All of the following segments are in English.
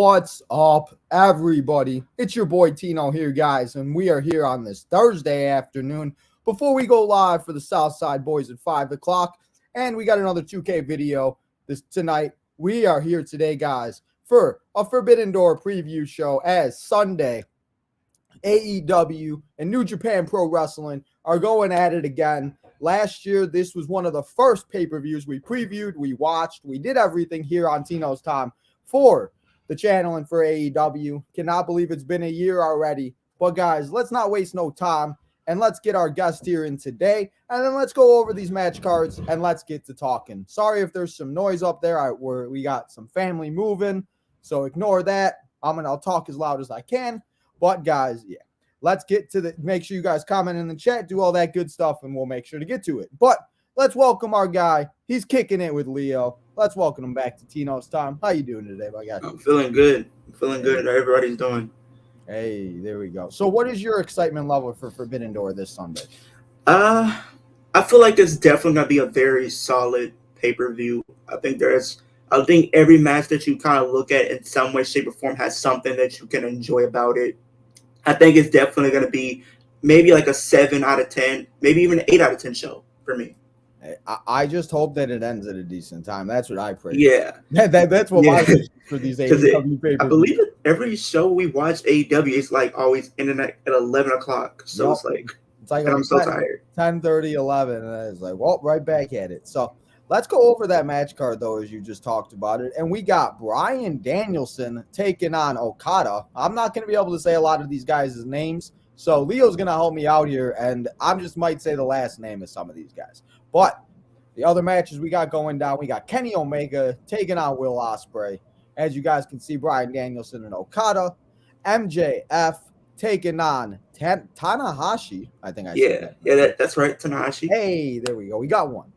What's up, everybody? It's your boy Tino here, guys, and we are here on this Thursday afternoon before we go live for the Southside Boys at 5 o'clock, and we got another 2K video tonight. We are here today, guys, for a Forbidden Door preview show as Sunday, AEW and New Japan Pro Wrestling are going at it again. Last year, this was one of the first pay-per-views we previewed, we watched, we did everything here on Tino's Time for the channel and for AEW. Cannot believe it's been a year already. But guys, let's not waste no time and let's get our guest here in today. And then let's go over these match cards and let's get to talking. Sorry if there's some noise up there. We got some family moving, so ignore that. I'll talk as loud as I can. But guys, yeah, let's get to make sure you guys comment in the chat, do all that good stuff, and we'll make sure to get to it. But let's welcome our guy. He's kicking it with Leo. Let's welcome him back to Tino's Time. How you doing today, my guy? I'm feeling good. How everybody's doing. Hey, there we go. So what is your excitement level for Forbidden Door this Sunday? I feel like it's definitely going to be a very solid pay-per-view. I think every match that you kind of look at in some way, shape, or form has something that you can enjoy about it. I think it's definitely going to be maybe like a 7 out of 10, maybe even an 8 out of 10 show for me. I just hope that it ends at a decent time. That's what I pray. Yeah. That's what my wish for these AEW pay-per-views. I believe it, every show we watch AEW is like always ending at 11 o'clock. So yep. It's like I'm so tired. 10:30, 11, and it's like, well, right back at it. So let's go over that match card, though, as you just talked about it. And we got Bryan Danielson taking on Okada. I'm not going to be able to say a lot of these guys' names, so Leo's going to help me out here, and I just might say the last name of some of these guys. But the other matches we got going down, we got Kenny Omega taking on Will Ospreay. As you guys can see, Bryan Danielson and Okada. MJF taking on Tanahashi. I think I said that. That's right, Tanahashi. Hey, there we go. We got one.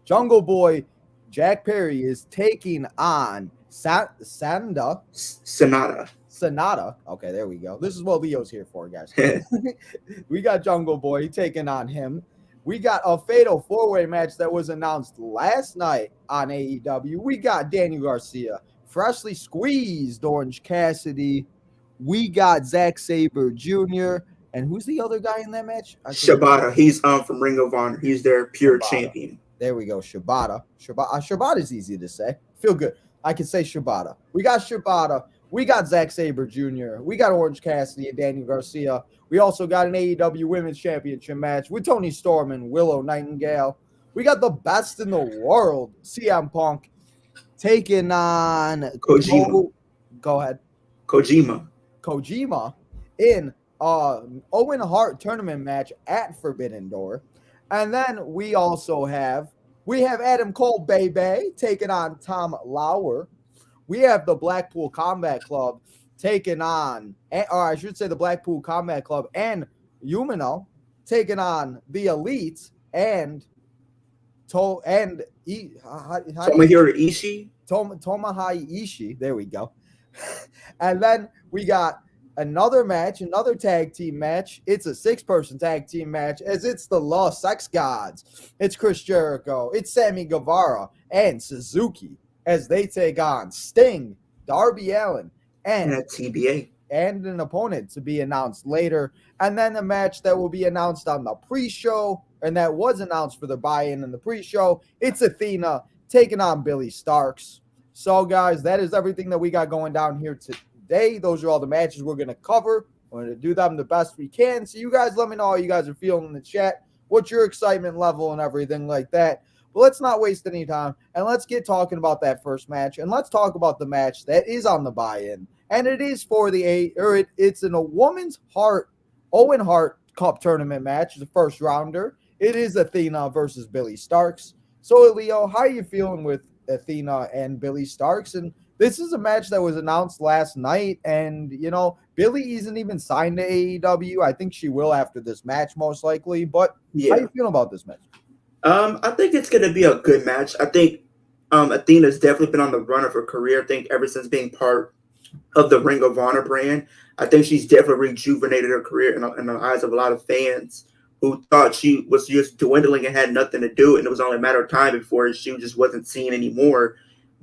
Jungle Boy Jack Perry is taking on Sonata. Okay, there we go. This is what Leo's here for, guys. We got Jungle Boy taking on him. We got a fatal four-way match that was announced last night on AEW. We got Daniel Garcia, freshly squeezed Orange Cassidy. We got Zack Sabre Jr. And who's the other guy in that match? Shibata. He's from Ring of Honor. He's their pure champion. There we go, Shibata. Shibata is easy to say. Feel good. I can say Shibata. We got Shibata. We got Zack Sabre Jr. We got Orange Cassidy and Daniel Garcia. We also got an AEW Women's Championship match with Toni Storm and Willow Nightingale. We got the best in the world, CM Punk, taking on Kojima. Go ahead. Kojima in Owen Hart tournament match at Forbidden Door. And then we also have Adam Cole Bebe taking on Tom Lawler. We have the Blackpool Combat Club taking on, or I should say the Blackpool Combat Club and Umino taking on the Elite and Tomohiro Ishii. Tomohiro Ishii. There we go. And then we got another tag team match. It's a 6-person tag team match as it's the Los Sex Gods. It's Chris Jericho. It's Sammy Guevara and Suzuki as they take on Sting, Darby Allin, and a TBA. And an opponent to be announced later. And then a match that will be announced on the pre-show, and that was announced for the buy-in in the pre-show. It's Athena taking on Billy Starks. So, guys, that is everything that we got going down here today. Those are all the matches we're going to cover. We're going to do them the best we can. So you guys let me know how you guys are feeling in the chat. What's your excitement level and everything like that. But let's not waste any time, and let's get talking about that first match, and let's talk about the match that is on the buy-in, and it is for it's in a woman's Owen Hart Cup tournament match, the first rounder. It is Athena versus Billy Starks. So, Leo, how are you feeling with Athena and Billy Starks? And this is a match that was announced last night, and, Billy isn't even signed to AEW. I think she will after this match, most likely, but how are you feeling about this match? I think it's going to be a good match. I think Athena's definitely been on the run of her career. I think ever since being part of the Ring of Honor brand, I think she's definitely rejuvenated her career in the eyes of a lot of fans who thought she was just dwindling and had nothing to do, and it was only a matter of time before she just wasn't seen anymore.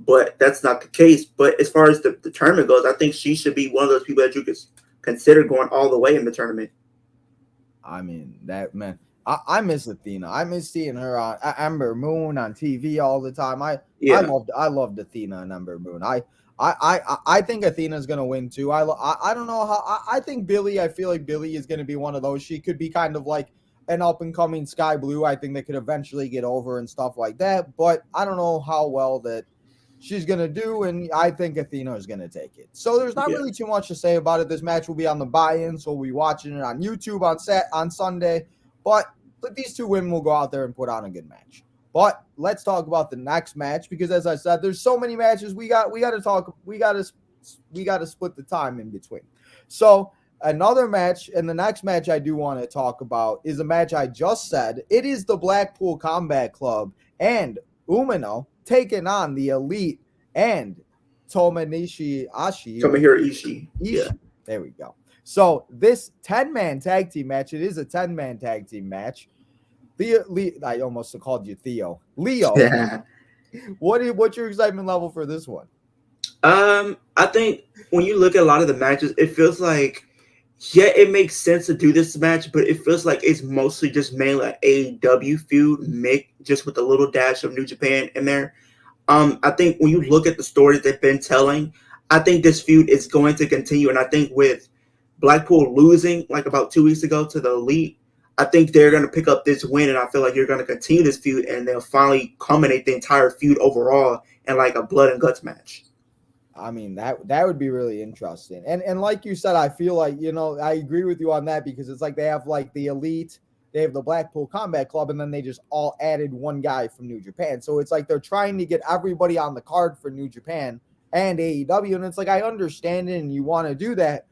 but that's not the case. But as far as the tournament goes, I think she should be one of those people that you could consider going all the way in the tournament. I mean, that man, I miss Athena. I miss seeing her on Ember Moon on TV all the time. Yeah, I loved Athena and Ember Moon. I think Athena's gonna win too. I don't know how. I think Billy. I feel like Billy is gonna be one of those. She could be kind of like an up and coming Sky Blue. I think they could eventually get over and stuff like that. But I don't know how well that she's gonna do, and I think Athena is gonna take it. So there's not yeah, really too much to say about it. This match will be on the buy-in, so we'll be watching it on YouTube on Sunday. But these two women will go out there and put on a good match. But let's talk about the next match, because as I said, there's so many matches we got to talk. We got to split the time in between. So another match, and the next match I do want to talk about is a match I just said. It is the Blackpool Combat Club and Umino taking on the Elite and Tomohiro Ishii. Yeah, There we go. So this 10-man tag team match, it is a 10-man tag team match. I almost called you Theo. Leo, yeah. what's your excitement level for this one? I think when you look at a lot of the matches, it feels like, yeah, it makes sense to do this match, but it feels like it's mostly just mainly an AEW feud, just with a little dash of New Japan in there. I think when you look at the stories they've been telling, I think this feud is going to continue, and I think with Blackpool losing like about 2 weeks ago to the Elite, I think they're going to pick up this win, and I feel like you're going to continue this feud, and they'll finally culminate the entire feud overall in like a blood and guts match. I mean, that would be really interesting. And like you said, I feel like, I agree with you on that, because it's like they have like the Elite, they have the Blackpool Combat Club, and then they just all added one guy from New Japan. So it's like they're trying to get everybody on the card for New Japan and AEW. And it's like, I understand it and you want to do that.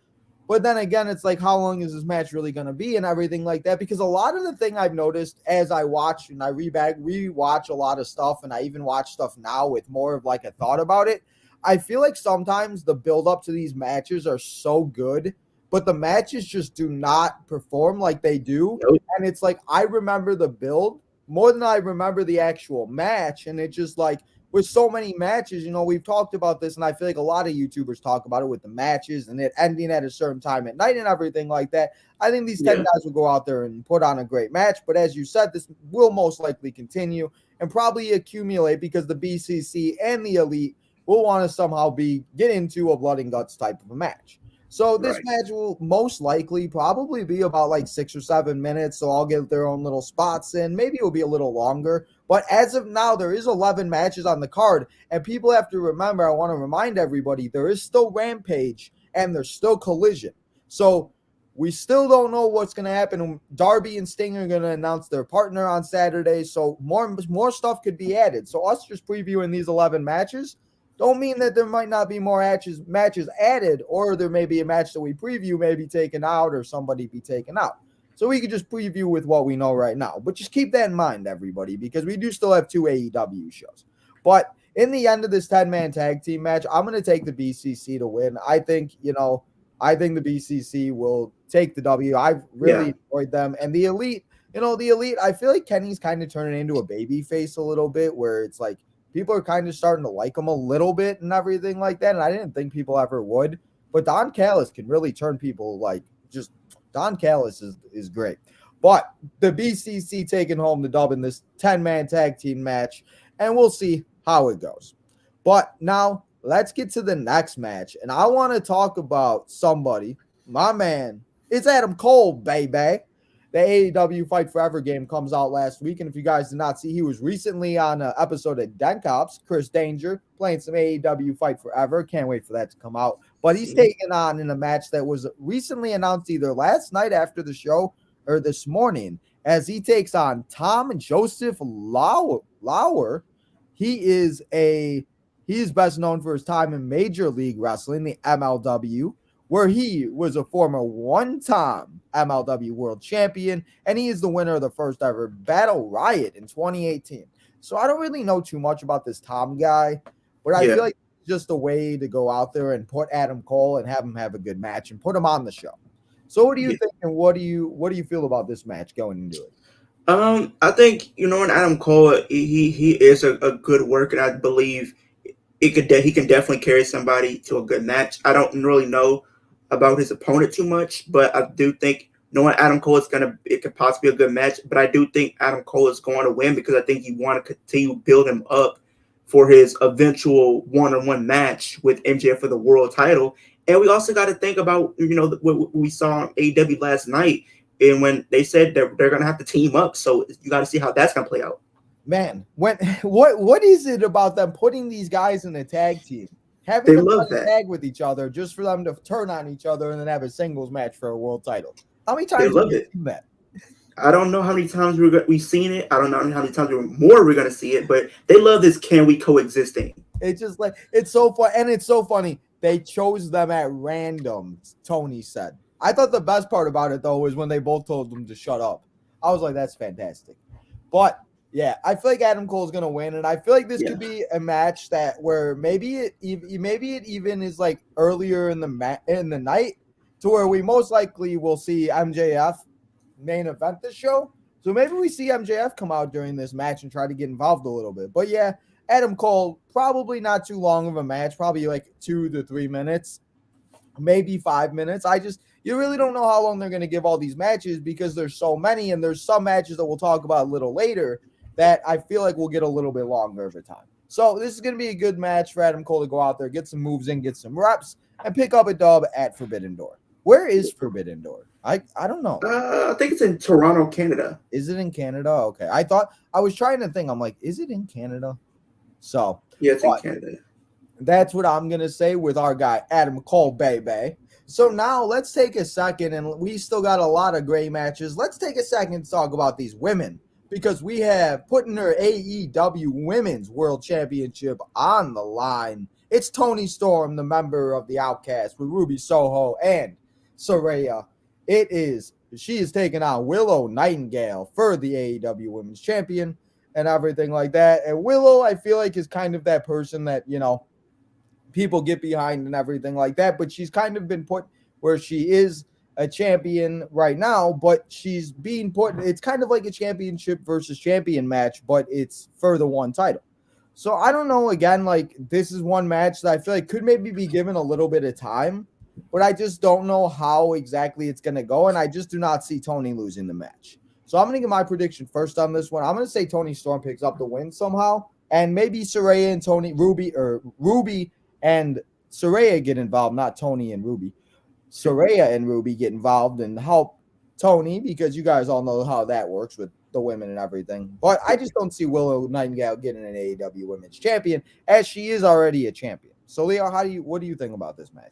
But then again, it's like, how long is this match really going to be and everything like that? Because a lot of the thing I've noticed as I watch and I rewatch a lot of stuff, and I even watch stuff now with more of like a thought about it, I feel like sometimes the build up to these matches are so good, but the matches just do not perform like they do. Nope. And it's like, I remember the build more than I remember the actual match. And it's just like, with so many matches, we've talked about this, and I feel like a lot of YouTubers talk about it with the matches and it ending at a certain time at night and everything like that. I think these 10 guys will go out there and put on a great match. But as you said, this will most likely continue and probably accumulate, because the BCC and the Elite will want to somehow get into a blood and guts type of a match. So this match will most likely probably be about like 6 or 7 minutes. So I'll get their own little spots in. Maybe it'll be a little longer. But as of now, there is 11 matches on the card. And people have to remember, I want to remind everybody, there is still Rampage and there's still Collision. So we still don't know what's going to happen. Darby and Sting are going to announce their partner on Saturday. So more stuff could be added. So us just previewing these 11 matches don't mean that there might not be more matches added, or there may be a match that we preview may be taken out or somebody be taken out. So we could just preview with what we know right now. But just keep that in mind, everybody, because we do still have 2 AEW shows. But in the end of this 10-man tag team match, I'm going to take the BCC to win. I think the BCC will take the W. I've really enjoyed them. And the Elite, I feel like Kenny's kind of turning into a baby face a little bit, where it's like, people are kind of starting to like him a little bit and everything like that. And I didn't think people ever would. But Don Callis can really turn people Don Callis is great. But the BCC taking home the dub in this 10-man tag team match. And we'll see how it goes. But now let's get to the next match. And I want to talk about somebody, my man. It's Adam Cole, baby. The AEW Fight Forever game comes out last week, and if you guys did not see, he was recently on an episode of Den Cops, Chris Danger, playing some AEW Fight Forever. Can't wait for that to come out. But he's taken on in a match that was recently announced either last night after the show or this morning, as he takes on Tom Joseph Lauer. He is best known for his time in Major League Wrestling, the MLW, where he was a former one-time MLW World Champion, and he is the winner of the first ever Battle Riot in 2018. So I don't really know too much about this Tom guy, but I feel like it's just a way to go out there and put Adam Cole and have him have a good match and put him on the show. So what do you think, and what do you feel about this match going into it? I think, in Adam Cole, he is a good worker. I believe he can definitely carry somebody to a good match. I don't really know about his opponent too much, but I do think knowing Adam Cole is it could possibly be a good match. But I do think Adam Cole is going to win because I think you want to continue to build him up for his eventual one-on-one match with MJF for the world title. And we also got to think about what we saw on AEW last night, and when they said that they're going to have to team up. So you got to see how that's going to play out. Man, what is it about them putting these guys in a tag team, having They them love that. tag with each other just for them to turn on each other and then have a singles match for a world title? How many times love have you it. seen that? I don't know how many times we've seen it. I don't know how many times more we're going to see it, but they love this "can we coexist" thing. It's just like, it's so fun, and it's so funny. They chose them at random, Tony said. I thought the best part about it, though, was when they both told them to shut up. I was like, that's fantastic. But yeah, I feel like Adam Cole's gonna win, and I feel like this could be a match where maybe it even is like earlier in the night, to where we most likely will see MJF main event this show. So maybe we see MJF come out during this match and try to get involved a little bit. But yeah, Adam Cole, probably not too long of a match, probably like 2 to 3 minutes, maybe 5 minutes. You really don't know how long they're going to give all these matches because there's so many, and there's some matches that we'll talk about a little later that I feel like we'll get a little bit longer of a time. So this is going to be a good match for Adam Cole to go out there, get some moves in, get some reps, and pick up a dub at Forbidden Door. Where is Forbidden Door? I don't know. I think it's in Toronto, Canada. Is it in Canada? Okay. I was trying to think. I'm like, is it in Canada? So yeah, it's in Canada. That's what I'm going to say with our guy, Adam Cole, baby. So now let's take a second, and we still got a lot of great matches. Let's take a second to talk about these women, because we have putting her AEW Women's World Championship on the line. It's Toni Storm, the member of the Outcast, with Ruby Soho and Saraya. She is taking on Willow Nightingale for the AEW Women's Champion and everything like that. And Willow, I feel like, is kind of that person that, people get behind and everything like that, but she's kind of been put where she is a champion right now, but she's being put, it's kind of like a championship versus champion match, but it's for the one title. So I don't know, again, like, this is one match that I feel like could maybe be given a little bit of time, but I just don't know how exactly it's going to go, and I just do not see Toni losing the match. So I'm going to give my prediction first on this one. I'm going to say Toni Storm picks up the win somehow, and maybe Saraya and Ruby and Saraya get involved, not Toni and Ruby. Saraya and Ruby get involved and help Toni, because you guys all know how that works with the women and everything. But I just don't see Willow Nightingale getting an AEW Women's Champion, as she is already a champion. So, Leo, what do you think about this match?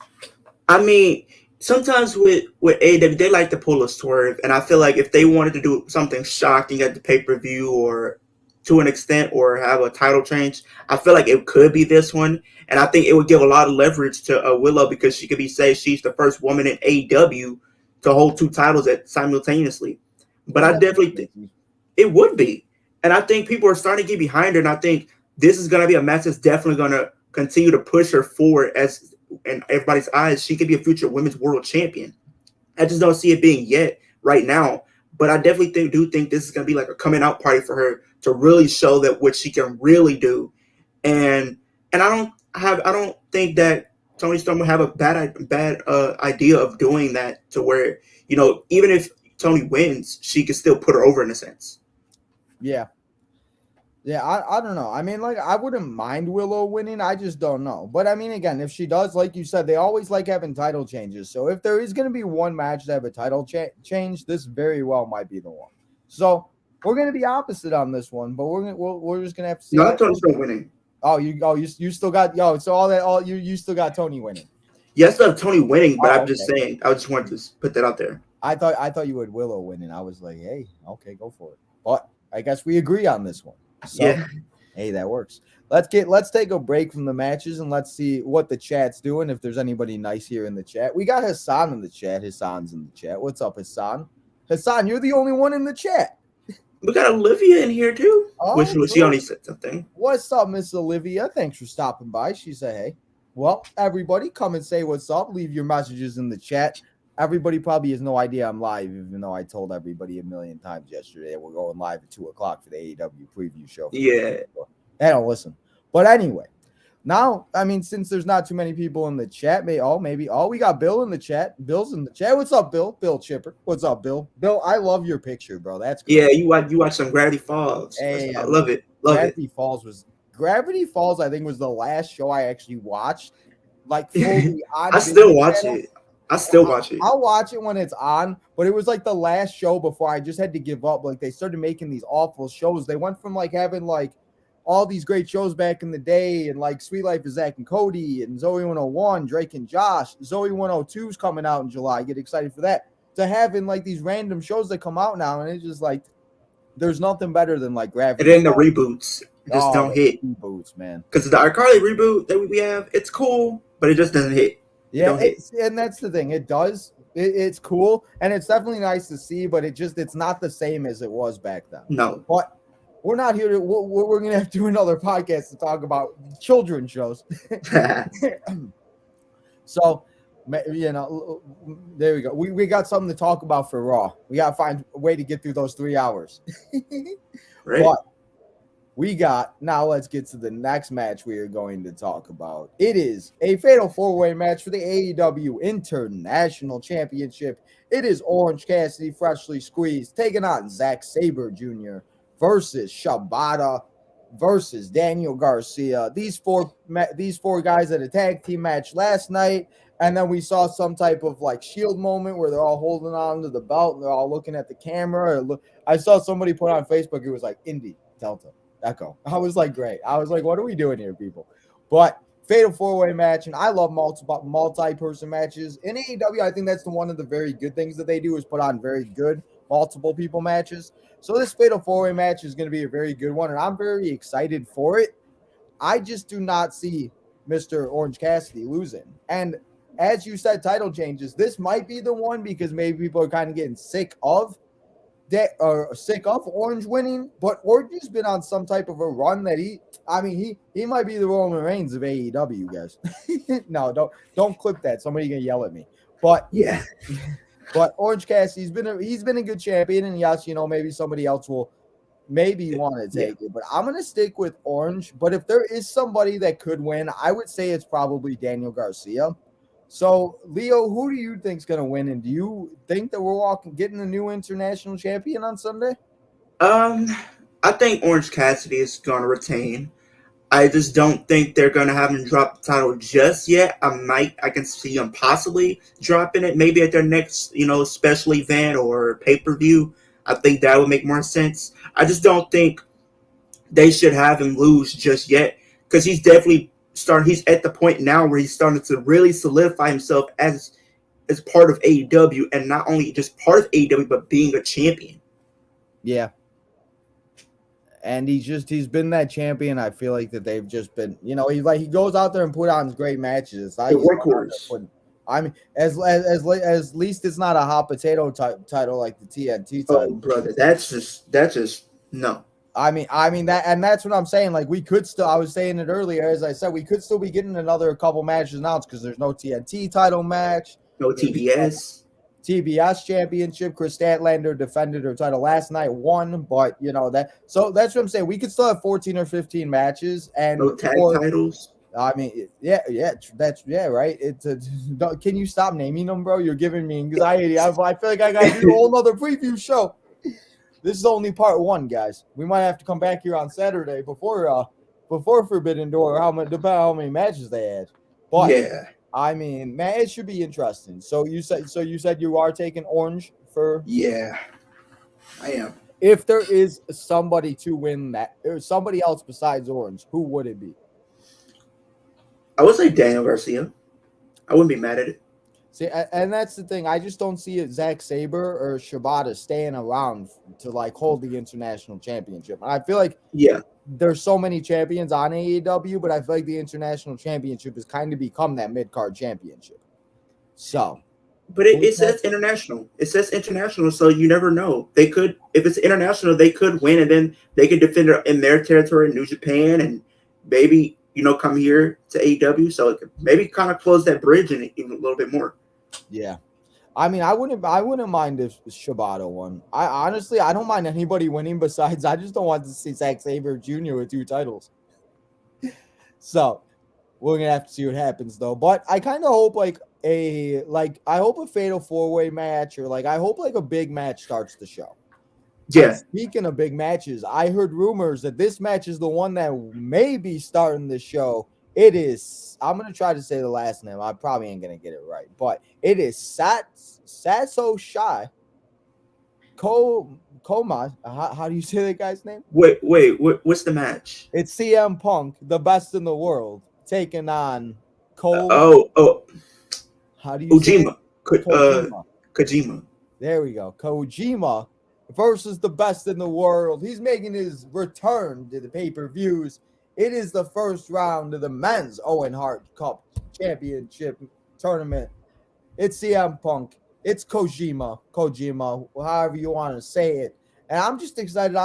I mean, sometimes with AEW, they like to pull a swerve, and I feel like if they wanted to do something shocking at the pay-per-view or to an extent, or have a title change, I feel like it could be this one. And I think it would give a lot of leverage to Willow, because she could say she's the first woman in AEW to hold 2 titles simultaneously. But I definitely think it would be. And I think people are starting to get behind her. And I think this is going to be a match that's definitely going to continue to push her forward, as in everybody's eyes, she could be a future women's world champion. I just don't see it being yet right now. But I definitely do think this is going to be like a coming out party for her to really show that what she can really do. And I don't think that Toni Storm will have a bad idea of doing that, to where, even if Toni wins, she can still put her over in a sense. Yeah. Yeah, I don't know. I mean, like, I wouldn't mind Willow winning. I just don't know. But, I mean, again, if she does, like you said, they always like having title changes. So if there is going to be one match to have a title change, this very well might be the one. So we're going to be opposite on this one, but we're just going to have to see. No, Toni Storm winning. You still got you still got Toni winning. Yes, I have Toni winning, but I'm just saying, I just wanted to put that out there. I thought you would Willow winning. I was like, hey, okay, go for it. But I guess we agree on this one. So, yeah. Hey, that works. Let's take a break from the matches and let's see what the chat's doing. If there's anybody nice here in the chat, we got Hassan in the chat. Hassan's in the chat. What's up, Hassan? Hassan, you're the only one in the chat. We got Olivia in here too. She only said something. What's up, Miss Olivia? Thanks for stopping by. She said, hey. Well, everybody, come and say what's up. Leave your messages in the chat. Everybody probably has no idea I'm live, even though I told everybody a million times yesterday we're going live at 2:00 for the AEW preview show. Yeah. They don't listen. But anyway, Now, I mean, since there's not too many people in the chat, we got Bill in the chat. Bill's in the chat. What's up, Bill? Bill Chipper. What's up, Bill? Bill, I love your picture, bro. That's great. Yeah, you watch some Gravity Falls. Hey, I love it. Love Gravity Falls, I think, was the last show I actually watched. Like fully on. I still watch it. I'll watch it when it's on, but it was like the last show before I just had to give up. Like they started making these awful shows. They went from like having like all these great shows back in the day, and like Sweet Life of Zack and Cody and Zoe 101, Drake and Josh. Zoe 102 is coming out in July. Get excited for that. To having like these random shows that come out now, and it's just like there's nothing better than like Gravity. And then the reboots just don't hit. Reboots, man. Because the iCarly reboot that we have, it's cool, but it just doesn't hit. Yeah, and that's the thing. It does. It's cool, and it's definitely nice to see, but it's not the same as it was back then. No. But we're not here to. We're going to have to do another podcast to talk about children's shows. So, you know, there we go. We got something to talk about for Raw. We got to find a way to get through those 3 hours. Right. But now let's get to the next match we are going to talk about. It is a fatal 4-way match for the AEW International Championship. It is Orange Cassidy, freshly squeezed, taking on Zack Sabre Jr. versus Shibata versus Daniel Garcia. These four guys had a tag team match last night, and then we saw some type of like shield moment where they're all holding on to the belt and they're all looking at the camera. I saw somebody put on Facebook, it was like Indy, Delta, Echo. I was like, great. I was like, what are we doing here, people? But fatal 4-way match, and I love multi-person matches. In AEW, I think that's one of the very good things that they do is put on very good multiple people matches. So this fatal 4-way match is going to be a very good one, and I'm very excited for it. I just do not see Mr. Orange Cassidy losing. And as you said, title changes. This might be the one because maybe people are kind of getting sick of Orange winning, but Orange has been on some type of a run that he might be the Roman Reigns of AEW, guys. No, don't clip that. Somebody's gonna yell at me. But yeah, but Orange Cassidy's been a good champion, and yes, you know, maybe somebody else will maybe want to take it, but I'm gonna stick with Orange. But if there is somebody that could win, I would say it's probably Daniel Garcia. So, Leo, who do you think's going to win? And do you think that we're getting a new international champion on Sunday? I think Orange Cassidy is going to retain. I just don't think they're going to have him drop the title just yet. I can see him possibly dropping it maybe at their next, special event or pay-per-view. I think that would make more sense. I just don't think they should have him lose just yet because he's definitely he's at the point now where he's starting to really solidify himself as part of AEW, and not only just part of AEW, but being a champion. Yeah. And he's been that champion. I feel like that they've just been, he goes out there and put on great matches. It's like workhorse. I mean, as least it's not a hot potato type title like the TNT title. Oh, brother, that's just no. I mean that, and that's what I'm saying. Like I was saying it earlier, as I said, we could still be getting another couple matches announced because there's no TNT title match, no TBS championship. Chris Statlander defended her title last night, won, but so that's what I'm saying. We could still have 14 or 15 matches and no tag titles. I mean, right. Can you stop naming them, bro? You're giving me anxiety. I feel like I got to do a whole nother preview show. This is only part 1, guys. We might have to come back here on Saturday before Forbidden Door, depending on how many matches they had. But yeah, I mean, man, it should be interesting. So you said you are taking Orange for? Yeah, I am. If there is somebody to win that, or somebody else besides Orange, who would it be? I would say Daniel Garcia. I wouldn't be mad at it. See, and that's the thing. I just don't see it Zack Sabre or Shibata staying around to hold the international championship. I feel like there's so many champions on AEW, but I feel like the international championship has kind of become that mid-card championship. So, but it says international. It says international, so you never know. They could, if it's international, they could win, and then they could defend it in their territory, in New Japan, and maybe come here to AEW. So it could maybe kind of close that bridge and even a little bit more. Yeah, I mean, I wouldn't mind if Shibata won. I don't mind anybody winning. Besides, I just don't want to see Zack Sabre Jr. with 2 titles. So, We're gonna have to see what happens though. But I kind of hope I hope a fatal 4-way match or I hope a big match starts the show. Yeah. And speaking of big matches, I heard rumors that this match is the one that may be starting the show. It is. I'm gonna try to say the last name. I probably ain't gonna get it right, but it is Satoshi Koma. How do you say that guy's name? Wait, what's the match? It's CM Punk, the best in the world, taking on Cole. How do you say it? Kojima. There we go. Kojima versus the best in the world. He's making his return to the pay-per-views. It is the first round of the men's Owen Hart Cup Championship tournament. It's CM Punk. It's Kojima, however you want to say it. And I'm just excited.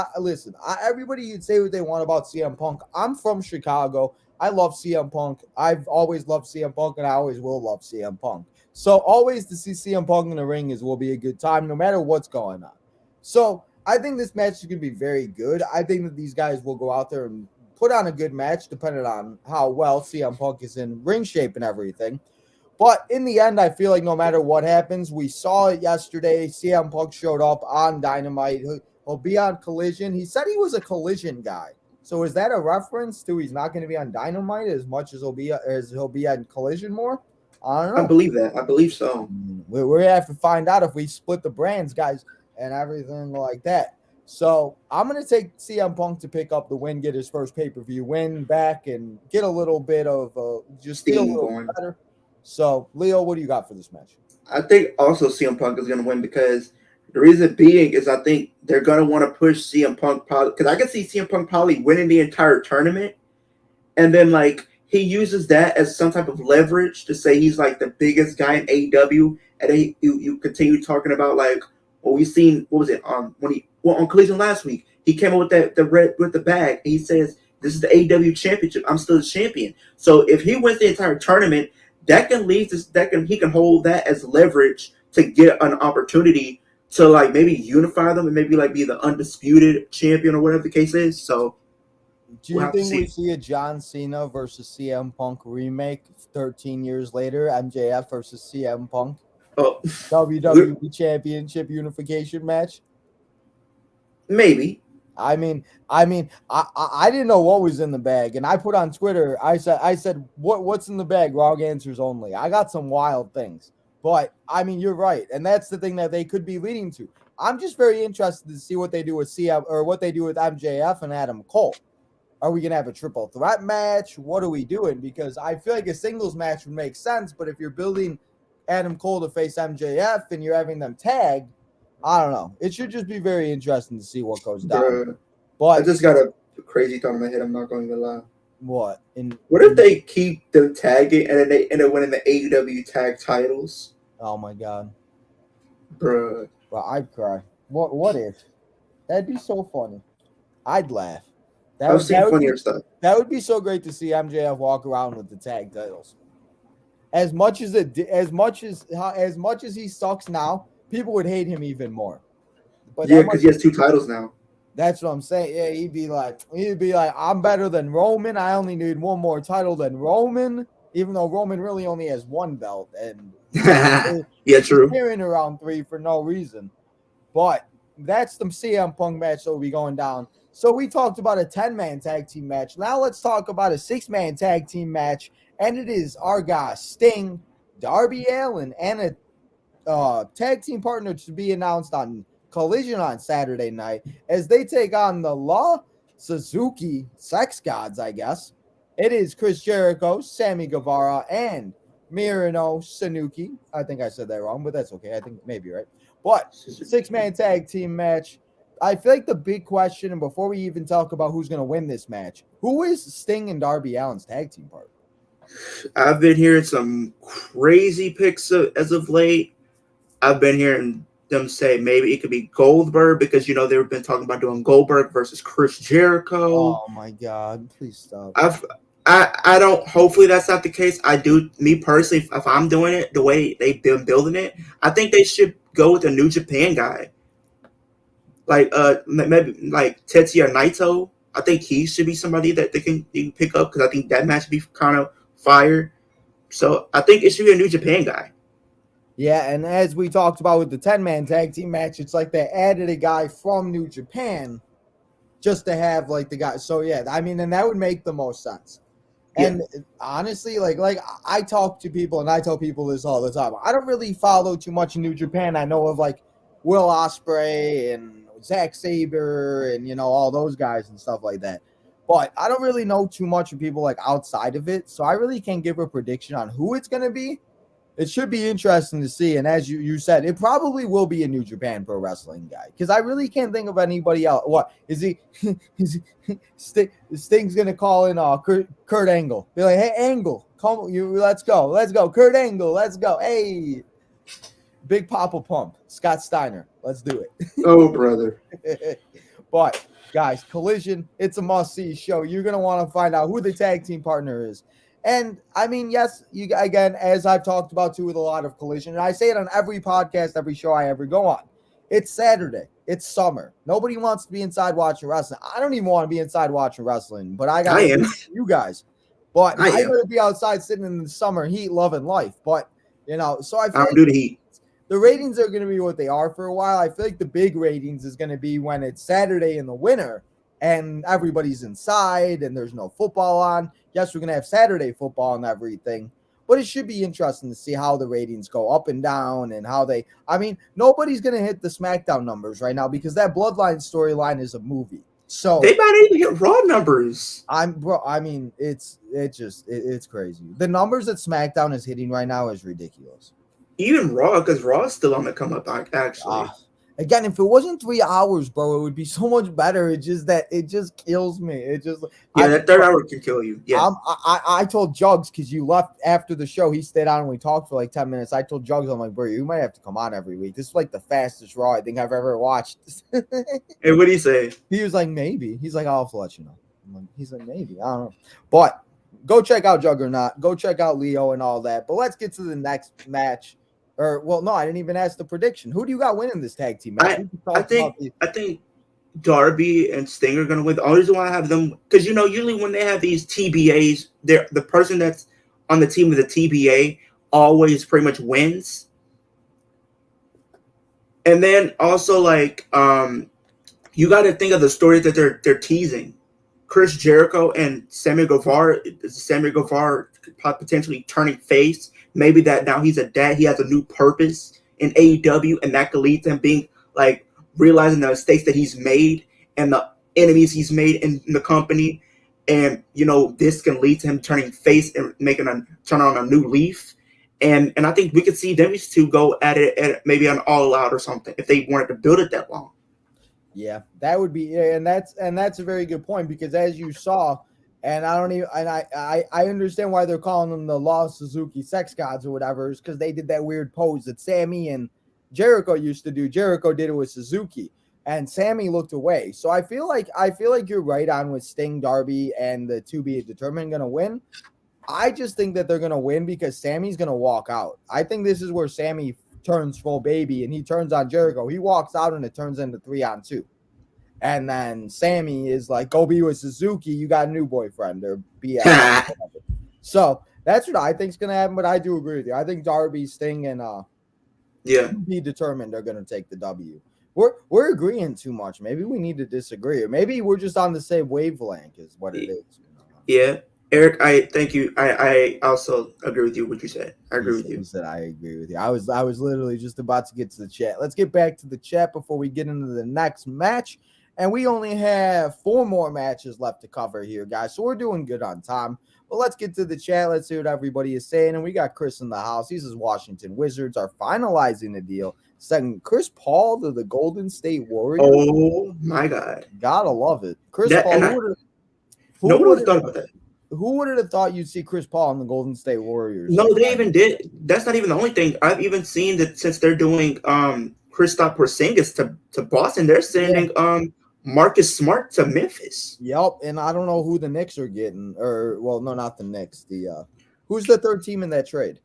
Everybody can say what they want about CM Punk. I'm from Chicago. I love CM Punk. I've always loved CM Punk, and I always will love CM Punk. So always to see CM Punk in the ring will be a good time, no matter what's going on. So I think this match is going to be very good. I think that these guys will go out there and put on a good match, depending on how well CM Punk is in ring shape and everything. But in the end, I feel like no matter what happens, we saw it yesterday. CM Punk showed up on Dynamite. He'll be on Collision. He said he was a Collision guy. So is that a reference to he's not going to be on Dynamite as much as he'll be on Collision more? I don't know. I believe that. I believe so. We're going to have to find out if we split the brands, guys, and everything like that. So I'm going to take CM Punk to pick up the win, get his first pay-per-view win back, and get a little bit of just feel a little better. So, Leo, what do you got for this match? I think also CM Punk is going to win because the reason being is I think they're going to want to push CM Punk because I can see CM Punk probably winning the entire tournament, and then he uses that as some type of leverage to say he's the biggest guy in AEW, and then you continue talking about what we've seen. What was it when he on Collision last week? He came up with the red with the bag, and he says, "This is the AEW championship. I'm still the champion." So if he wins the entire tournament, that can lead to he can hold that as leverage to get an opportunity to maybe unify them and maybe be the undisputed champion or whatever the case is. So do you think we see a John Cena versus CM Punk remake 13 years later? MJF versus CM Punk? WWE Championship unification match? Maybe. I didn't know what was in the bag, and I put on Twitter. I said, what's in the bag? Wrong answers only. I got some wild things, but you're right, and that's the thing that they could be leading to. I'm just very interested to see what they do with CM or what they do with MJF and Adam Cole. Are we gonna have a triple threat match? What are we doing? Because I feel like a singles match would make sense, but if you're building Adam Cole to face MJF and you're having them tag, I don't know. It should just be very interesting to see what goes down. Bruh, but I just got a crazy thought in my head. I'm not going to lie. What? What if they keep them tagging and then they end up winning the AEW tag titles? Oh my god, bruh! Well, I'd cry. What if? That'd be so funny. I'd laugh. I've seen funnier stuff. That would be so great to see MJF walk around with the tag titles. As much as he sucks now, people would hate him even more. But yeah, because he has 2 titles now. That's what I'm saying. Yeah, he'd be like, I'm better than Roman. I only need one more title than Roman, even though Roman really only has 1 belt. And yeah, true. He's carrying around 3 for no reason. But that's the CM Punk match that will be going down. So we talked about a 10-man tag team match. Now let's talk about a 6-man tag team match. And it is our guy, Sting, Darby Allin, and a tag team partner to be announced on Collision on Saturday night as they take on the Law Suzuki Sex Gods, I guess. It is Chris Jericho, Sammy Guevara, and Minoru Suzuki. I think I said that wrong, but that's okay. I think maybe right. But 6-man tag team match. I feel like the big question, and before we even talk about who's going to win this match, who is Sting and Darby Allin's tag team partner? I've been hearing some crazy picks as of late. I've been hearing them say maybe it could be Goldberg because, they've been talking about doing Goldberg versus Chris Jericho. Oh, my God. Please stop. I don't, hopefully that's not the case. I do, me personally, if I'm doing it the way they've been building it, I think they should go with a New Japan guy. Maybe Tetsuya Naito. I think he should be somebody that you can pick up because I think that match would be kind of fire. So I think it should be a New Japan guy. Yeah, and as we talked about with the 10-man tag team match, it's like they added a guy from New Japan just to have like the guy. So yeah, I mean, and that would make the most sense. And honestly, like I talk to people and I tell people this all the time. I don't really follow too much in New Japan. I know of like Will Ospreay and Zack Sabre and, you know, all those guys and stuff like that. But I don't really know too much of people like outside of it. So I really can't give a prediction on who it's going to be. It should be interesting to see. And as you said, it probably will be a New Japan Pro Wrestling guy because I really can't think of anybody else. What is he? Sting's going to call in Kurt Angle. Be like, hey, Angle, come, let's go. Kurt Angle, let's go. Hey, Big Papa Pump, Scott Steiner, let's do it. Oh, brother. But guys, Collision, it's a must-see show. You're going to want to find out who the tag team partner is. And I mean, yes, you again, as I've talked about too with a lot of Collision, and I say it on every podcast, every show I ever go on. It's Saturday. It's summer. Nobody wants to be inside watching wrestling. I don't even want to be inside watching wrestling, but I got you guys. But I'm going to be outside sitting in the summer heat, loving life. But you know, so I feel do the heat. The ratings are going to be what they are for a while. I feel like the big ratings is going to be when it's Saturday in the winter and everybody's inside and there's no football on. Yes, we're going to have Saturday football and everything, but it should be interesting to see how the ratings go up and down and how they, I mean, nobody's going to hit the SmackDown numbers right now because that Bloodline storyline is a movie. So they might even hit Raw numbers. It's crazy. The numbers that SmackDown is hitting right now is ridiculous. Even Raw, because Raw is still on the come up, actually. Again, if it wasn't 3 hours, bro, it would be so much better. It's just that it just kills me. It just that third hour can kill you. Yeah, I told Jugs because you left after the show. He stayed on and we talked for like 10 minutes. I told Jugs, I'm like, bro, you might have to come on every week. This is like the fastest Raw I think I've ever watched. And what did he say? He was like, maybe. He's like, I'll have to let you know. He's like, maybe. I don't know. But go check out Juggernaut. Go check out Leo and all that. But let's get to the next match. Or, well, no, I didn't even ask the prediction. Who do you got winning this tag team match? I think Darby and Sting are going to win. The only reason why I have them, because, you know, usually when they have these TBAs, the person that's on the team with the TBA always pretty much wins. And then also, like, you got to think of the stories that they're teasing. Chris Jericho and Sammy Guevara potentially turning face. Maybe that now he's a dad, he has a new purpose in AEW, and that could lead to him being like realizing the mistakes that he's made and the enemies he's made in the company. And you know, this can lead to him turning face and turn on a new leaf. And I think we could see them two go at it at maybe an all out or something if they wanted to build it that long. Yeah, that would be, and that's a very good point because as you saw. And I understand why they're calling them the Lost Suzuki Sex Gods or whatever, is because they did that weird pose that Sammy and Jericho used to do. Jericho did it with Suzuki, and Sammy looked away. So I feel like you're right on with Sting, Darby, and the to be determined going to win. I just think that they're going to win because Sammy's going to walk out. I think this is where Sammy turns full baby and he turns on Jericho. He walks out and it turns into 3-on-2. And then Sammy is like, go be with Suzuki. You got a new boyfriend or BS. So that's what I think is going to happen. But I do agree with you. I think Darby, Sting, and be determined are going to take the W. We're agreeing too much. Maybe we need to disagree. Or maybe we're just on the same wavelength is what it is. You know? Yeah. Eric, I thank you. I also agree with you what you said. I agree with you. He said I agree with you. I was literally just about to get to the chat. Let's get back to the chat before we get into the next match. And we only have 4 more matches left to cover here, guys. So we're doing good on time. But let's get to the chat. Let's see what everybody is saying. And we got Chris in the house. He says Washington Wizards are finalizing the deal. Sending Chris Paul to the Golden State Warriors. Oh, my God. Gotta love it. Chris Paul. Who would have thought about that? Who would have thought you'd see Chris Paul in the Golden State Warriors? No, they even did. That's not even the only thing. I've even seen that since they're doing Kristaps Porzingis to Boston, they're sending Marcus Smart to Memphis. Yep, and I don't know who the Knicks are getting, not the Knicks. Who's the third team in that trade?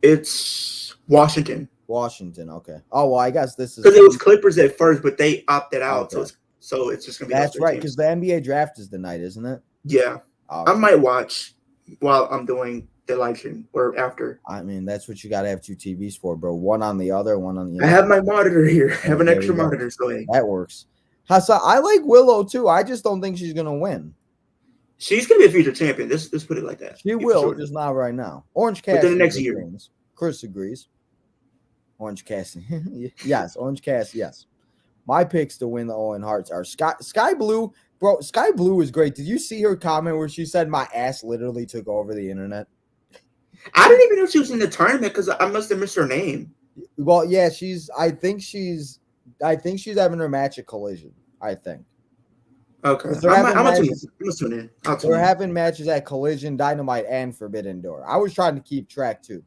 It's Washington. Washington, okay. Oh well, I guess this is because it was Clippers at first, but they opted out, okay. so it's just gonna be. That's right, because the NBA draft is the night, isn't it? Yeah, I might watch while I'm doing the live stream or after. I mean, that's what you got to have 2 TVs for, bro. One on the other, one on the I other. have my monitor here. I have an There extra you go. monitor, so hey. That works. Hassan, I like Willow too. I just don't think she's gonna win. She's gonna be a future champion. Let's put it like that. She will, just not right now. Orange Cassidy within the next year. Things. Chris agrees. Orange Cassidy. Yes, Orange Cassidy, yes. My picks to win the Owen Hearts are Sky Blue. Bro, Sky Blue is great. Did you see her comment where she said my ass literally took over the internet? I didn't even know she was in the tournament because I must have missed her name. Well, yeah, I think she's having her match at Collision, I think. Okay. I'm gonna tune in. They're having matches at Collision, Dynamite, and Forbidden Door. I was trying to keep track too.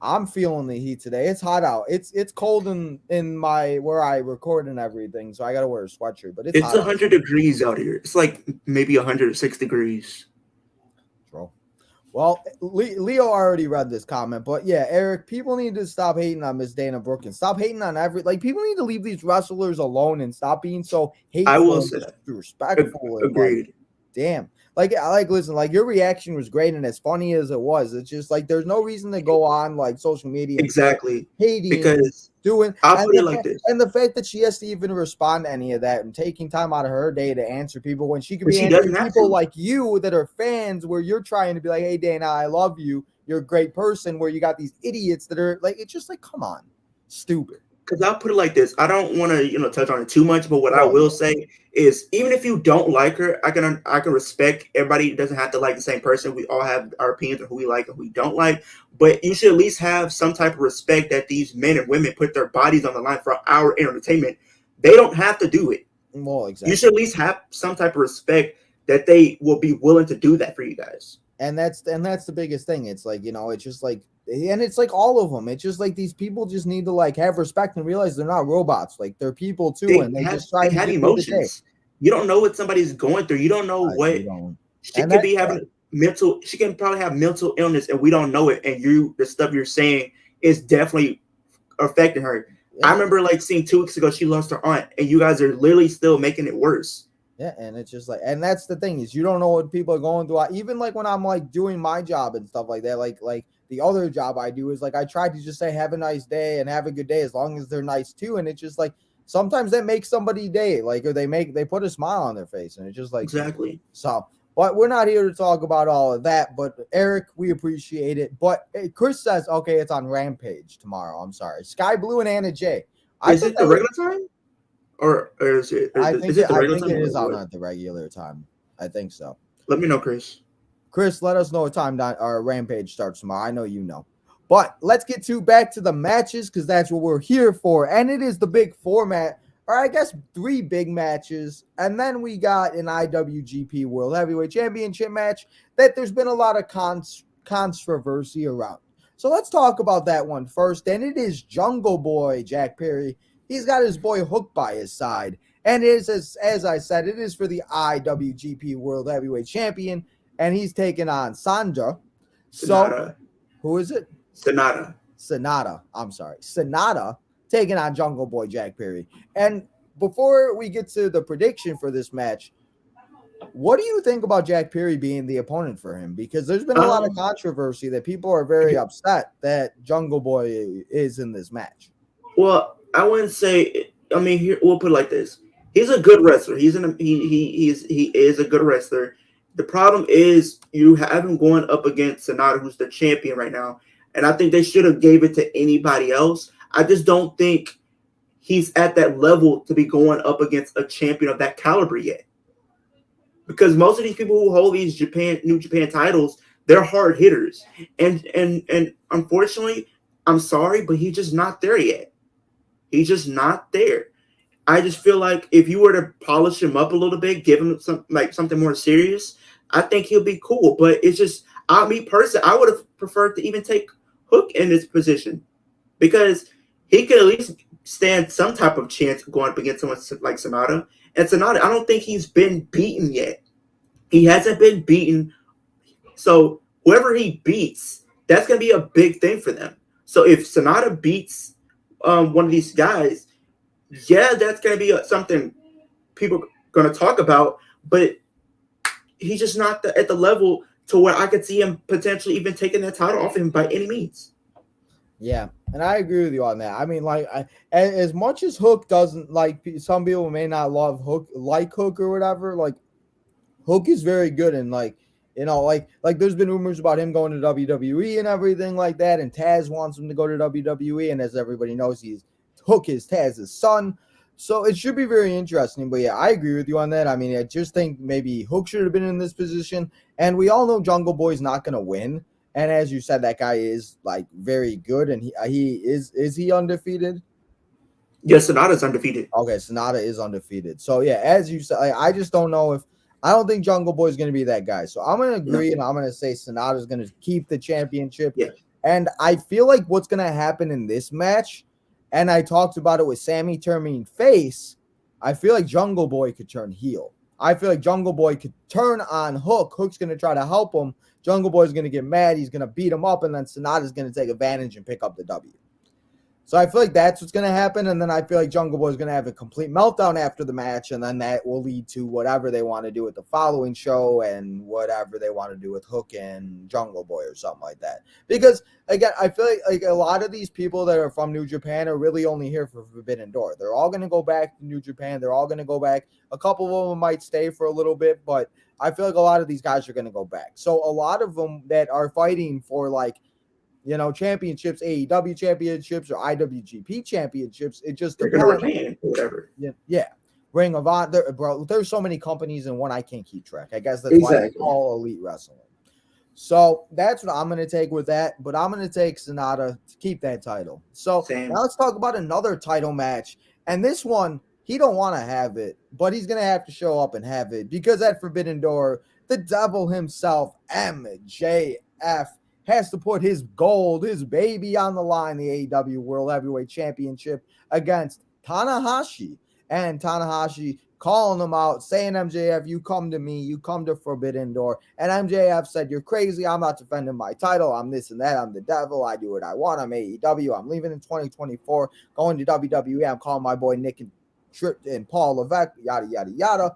I'm feeling the heat today. It's hot out. It's cold in my where I record and everything, so I gotta wear a sweatshirt. But it's 100 degrees out here. It's like maybe 106 degrees. Bro. Well, Leo already read this comment, but yeah, Eric, people need to stop hating on Miss Dana Brooke and stop hating on people need to leave these wrestlers alone and stop being so hateful. I will say disrespectful. Agreed. Damn. Listen, your reaction was great and as funny as it was, it's just like there's no reason to go on like social media exactly hating because doing. I'll put it like this, and the fact that she has to even respond to any of that and taking time out of her day to answer people when she could be answering people like you that are fans, where you're trying to be like, hey Dana, I love you, you're a great person, where you got these idiots that are like, it's just like, come on, stupid. Because I'll put it like this. I don't want to, touch on it too much, but what I will say is, even if you don't like her, I can respect everybody. Doesn't have to like the same person. We all have our opinions on who we like and who we don't like. But you should at least have some type of respect that these men and women put their bodies on the line for our entertainment. They don't have to do it. Well, exactly. You should at least have some type of respect that they will be willing to do that for you guys. And that's the biggest thing. It's like, it's just like, and it's like all of them. It's just like these people just need to like have respect and realize they're not robots. Like they're people too, and they just try to have emotions. You don't know what somebody's going through. You don't know what she could be having mental. She can probably have mental illness, and we don't know it. And the stuff you're saying is definitely affecting her. Yeah. I remember like seeing 2 weeks ago she lost her aunt, and you guys are literally still making it worse. Yeah, and it's just like, and that's the thing is you don't know what people are going through. Even like when I'm like doing my job and stuff like that, like the other job I do is like I try to just say have a nice day and have a good day as long as they're nice too. And it's just like sometimes that makes somebody's day, like, or they put a smile on their face, and it's just like exactly. So, but we're not here to talk about all of that. But Eric, we appreciate it. But Chris says, okay, it's on Rampage tomorrow. I'm sorry, Sky Blue and Anna J. Is it the regular time? Or is it? I think it is on at the regular time. I think so. Let me know, Chris. Chris, let us know what time our Rampage starts tomorrow. I know you know. But let's get back to the matches, because that's what we're here for. And it is the big format, or I guess 3 big matches. And then we got an IWGP World Heavyweight Championship match that there's been a lot of controversy around. So let's talk about that one first. And it is Jungle Boy Jack Perry. He's got his boy Hook by his side. And it is, as I said, it is for the IWGP World Heavyweight Champion. And he's taking on Sandra. So, who is it? Sonata. I'm sorry. Sonata taking on Jungle Boy Jack Perry. And before we get to the prediction for this match, what do you think about Jack Perry being the opponent for him? Because there's been a lot of controversy that people are very upset that Jungle Boy is in this match. Well, I wouldn't say. I mean, here we'll put it like this: he's a good wrestler. He is a good wrestler. The problem is you have him going up against Sonata, who's the champion right now, and I think they should have gave it to anybody else. I just don't think he's at that level to be going up against a champion of that caliber yet. Because most of these people who hold these New Japan titles, they're hard hitters, and unfortunately, I'm sorry, but he's just not there yet. He's just not there. I just feel like if you were to polish him up a little bit, give him something more serious, I think he'll be cool. But it's just, me personally, I would have preferred to even take Hook in this position, because he could at least stand some type of chance going up against someone like Sonata. And Sonata, I don't think he's been beaten yet. He hasn't been beaten. So whoever he beats, that's going to be a big thing for them. So if Sonata beats one of these guys, yeah, that's going to be something people are going to talk about, but he's just not at the level to where I could see him potentially even taking that title off him by any means. Yeah, and I agree with you on that. I mean, like, as much as Hook doesn't like, some people may not love Hook, like Hook or whatever. Like, Hook is very good, and like, there's been rumors about him going to WWE and everything like that, and Taz wants him to go to WWE, and as everybody knows, Hook is Taz's son. So it should be very interesting. But yeah, I agree with you on that. I mean, I just think maybe Hook should have been in this position. And we all know Jungle Boy's not going to win. And as you said, that guy is like very good. And he is he undefeated? Yes, Sonata's undefeated. Okay, Sonata is undefeated. So yeah, as you said, I just don't know if I don't think Jungle Boy is going to be that guy. So I'm going to agree, and I'm going to say Sonata is going to keep the championship. Yeah. And I feel like what's going to happen in this match, and I talked about it with Sammy turning face, I feel like Jungle Boy could turn heel. I feel like Jungle Boy could turn on Hook. Hook's going to try to help him. Jungle Boy's going to get mad. He's going to beat him up, and then Sonata's going to take advantage and pick up the W. So I feel like that's what's going to happen, and then I feel like Jungle Boy is going to have a complete meltdown after the match, and then that will lead to whatever they want to do with the following show and whatever they want to do with Hook and Jungle Boy or something like that. Because, again, I feel like a lot of these people that are from New Japan are really only here for Forbidden Door. They're all going to go back to New Japan. They're all going to go back. A couple of them might stay for a little bit, but I feel like a lot of these guys are going to go back. So a lot of them that are fighting for, like, championships, AEW championships or IWGP championships. It just depends. Whatever. Yeah. Ring of Honor, bro. There's so many companies in one I can't keep track. I guess that's why it's all Elite Wrestling. So that's what I'm going to take with that. But I'm going to take Sonata to keep that title. So now let's talk about another title match. And this one, he don't want to have it, but he's going to have to show up and have it because at Forbidden Door, the devil himself, MJF, has to put his gold, his baby on the line, the AEW World Heavyweight Championship against Tanahashi. And Tanahashi calling him out, saying, MJF, you come to me, you come to Forbidden Door. And MJF said, you're crazy, I'm not defending my title, I'm this and that, I'm the devil, I do what I want, I'm AEW, I'm leaving in 2024, going to WWE, I'm calling my boy Nick and Paul Levesque, yada, yada, yada.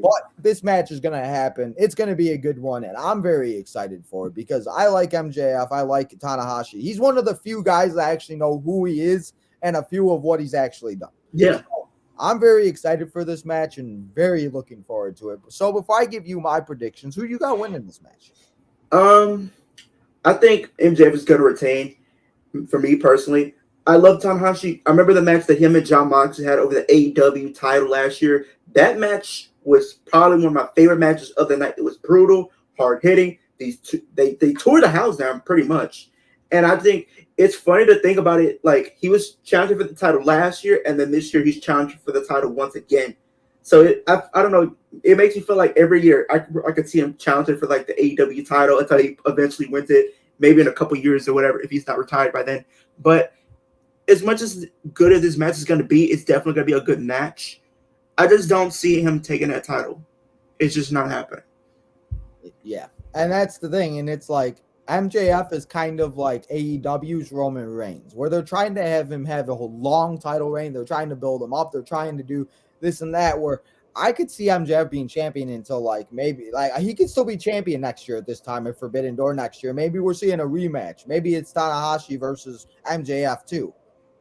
But this match is going to happen. It's going to be a good one, and I'm very excited for it because I like MJF. I like Tanahashi. He's one of the few guys that actually know who he is and a few of what he's actually done. Yeah. So I'm very excited for this match and very looking forward to it. So before I give you my predictions, who you got winning this match? I think MJF is going to retain. For me personally, I love Tanahashi. I remember the match that him and John Moxley had over the AEW title last year. That match was probably one of my favorite matches of the night. It was brutal, hard hitting. These two, they tore the house down pretty much. And I think it's funny to think about it. Like, he was challenging for the title last year, and then this year he's challenging for the title once again. So I don't know. It makes me feel like every year I could see him challenging for like the AEW title until he eventually wins it. Maybe in a couple years or whatever, if he's not retired by then. But as much as good as this match is going to be, it's definitely going to be a good match. I just don't see him taking that title. It's just not happening. Yeah, and that's the thing. And it's like MJF is kind of like AEW's Roman Reigns, where they're trying to have him have a whole long title reign. They're trying to build him up. They're trying to do this and that, where I could see MJF being champion until like maybe like he could still be champion next year at this time at Forbidden Door next year. Maybe we're seeing a rematch. Maybe it's Tanahashi versus MJF too.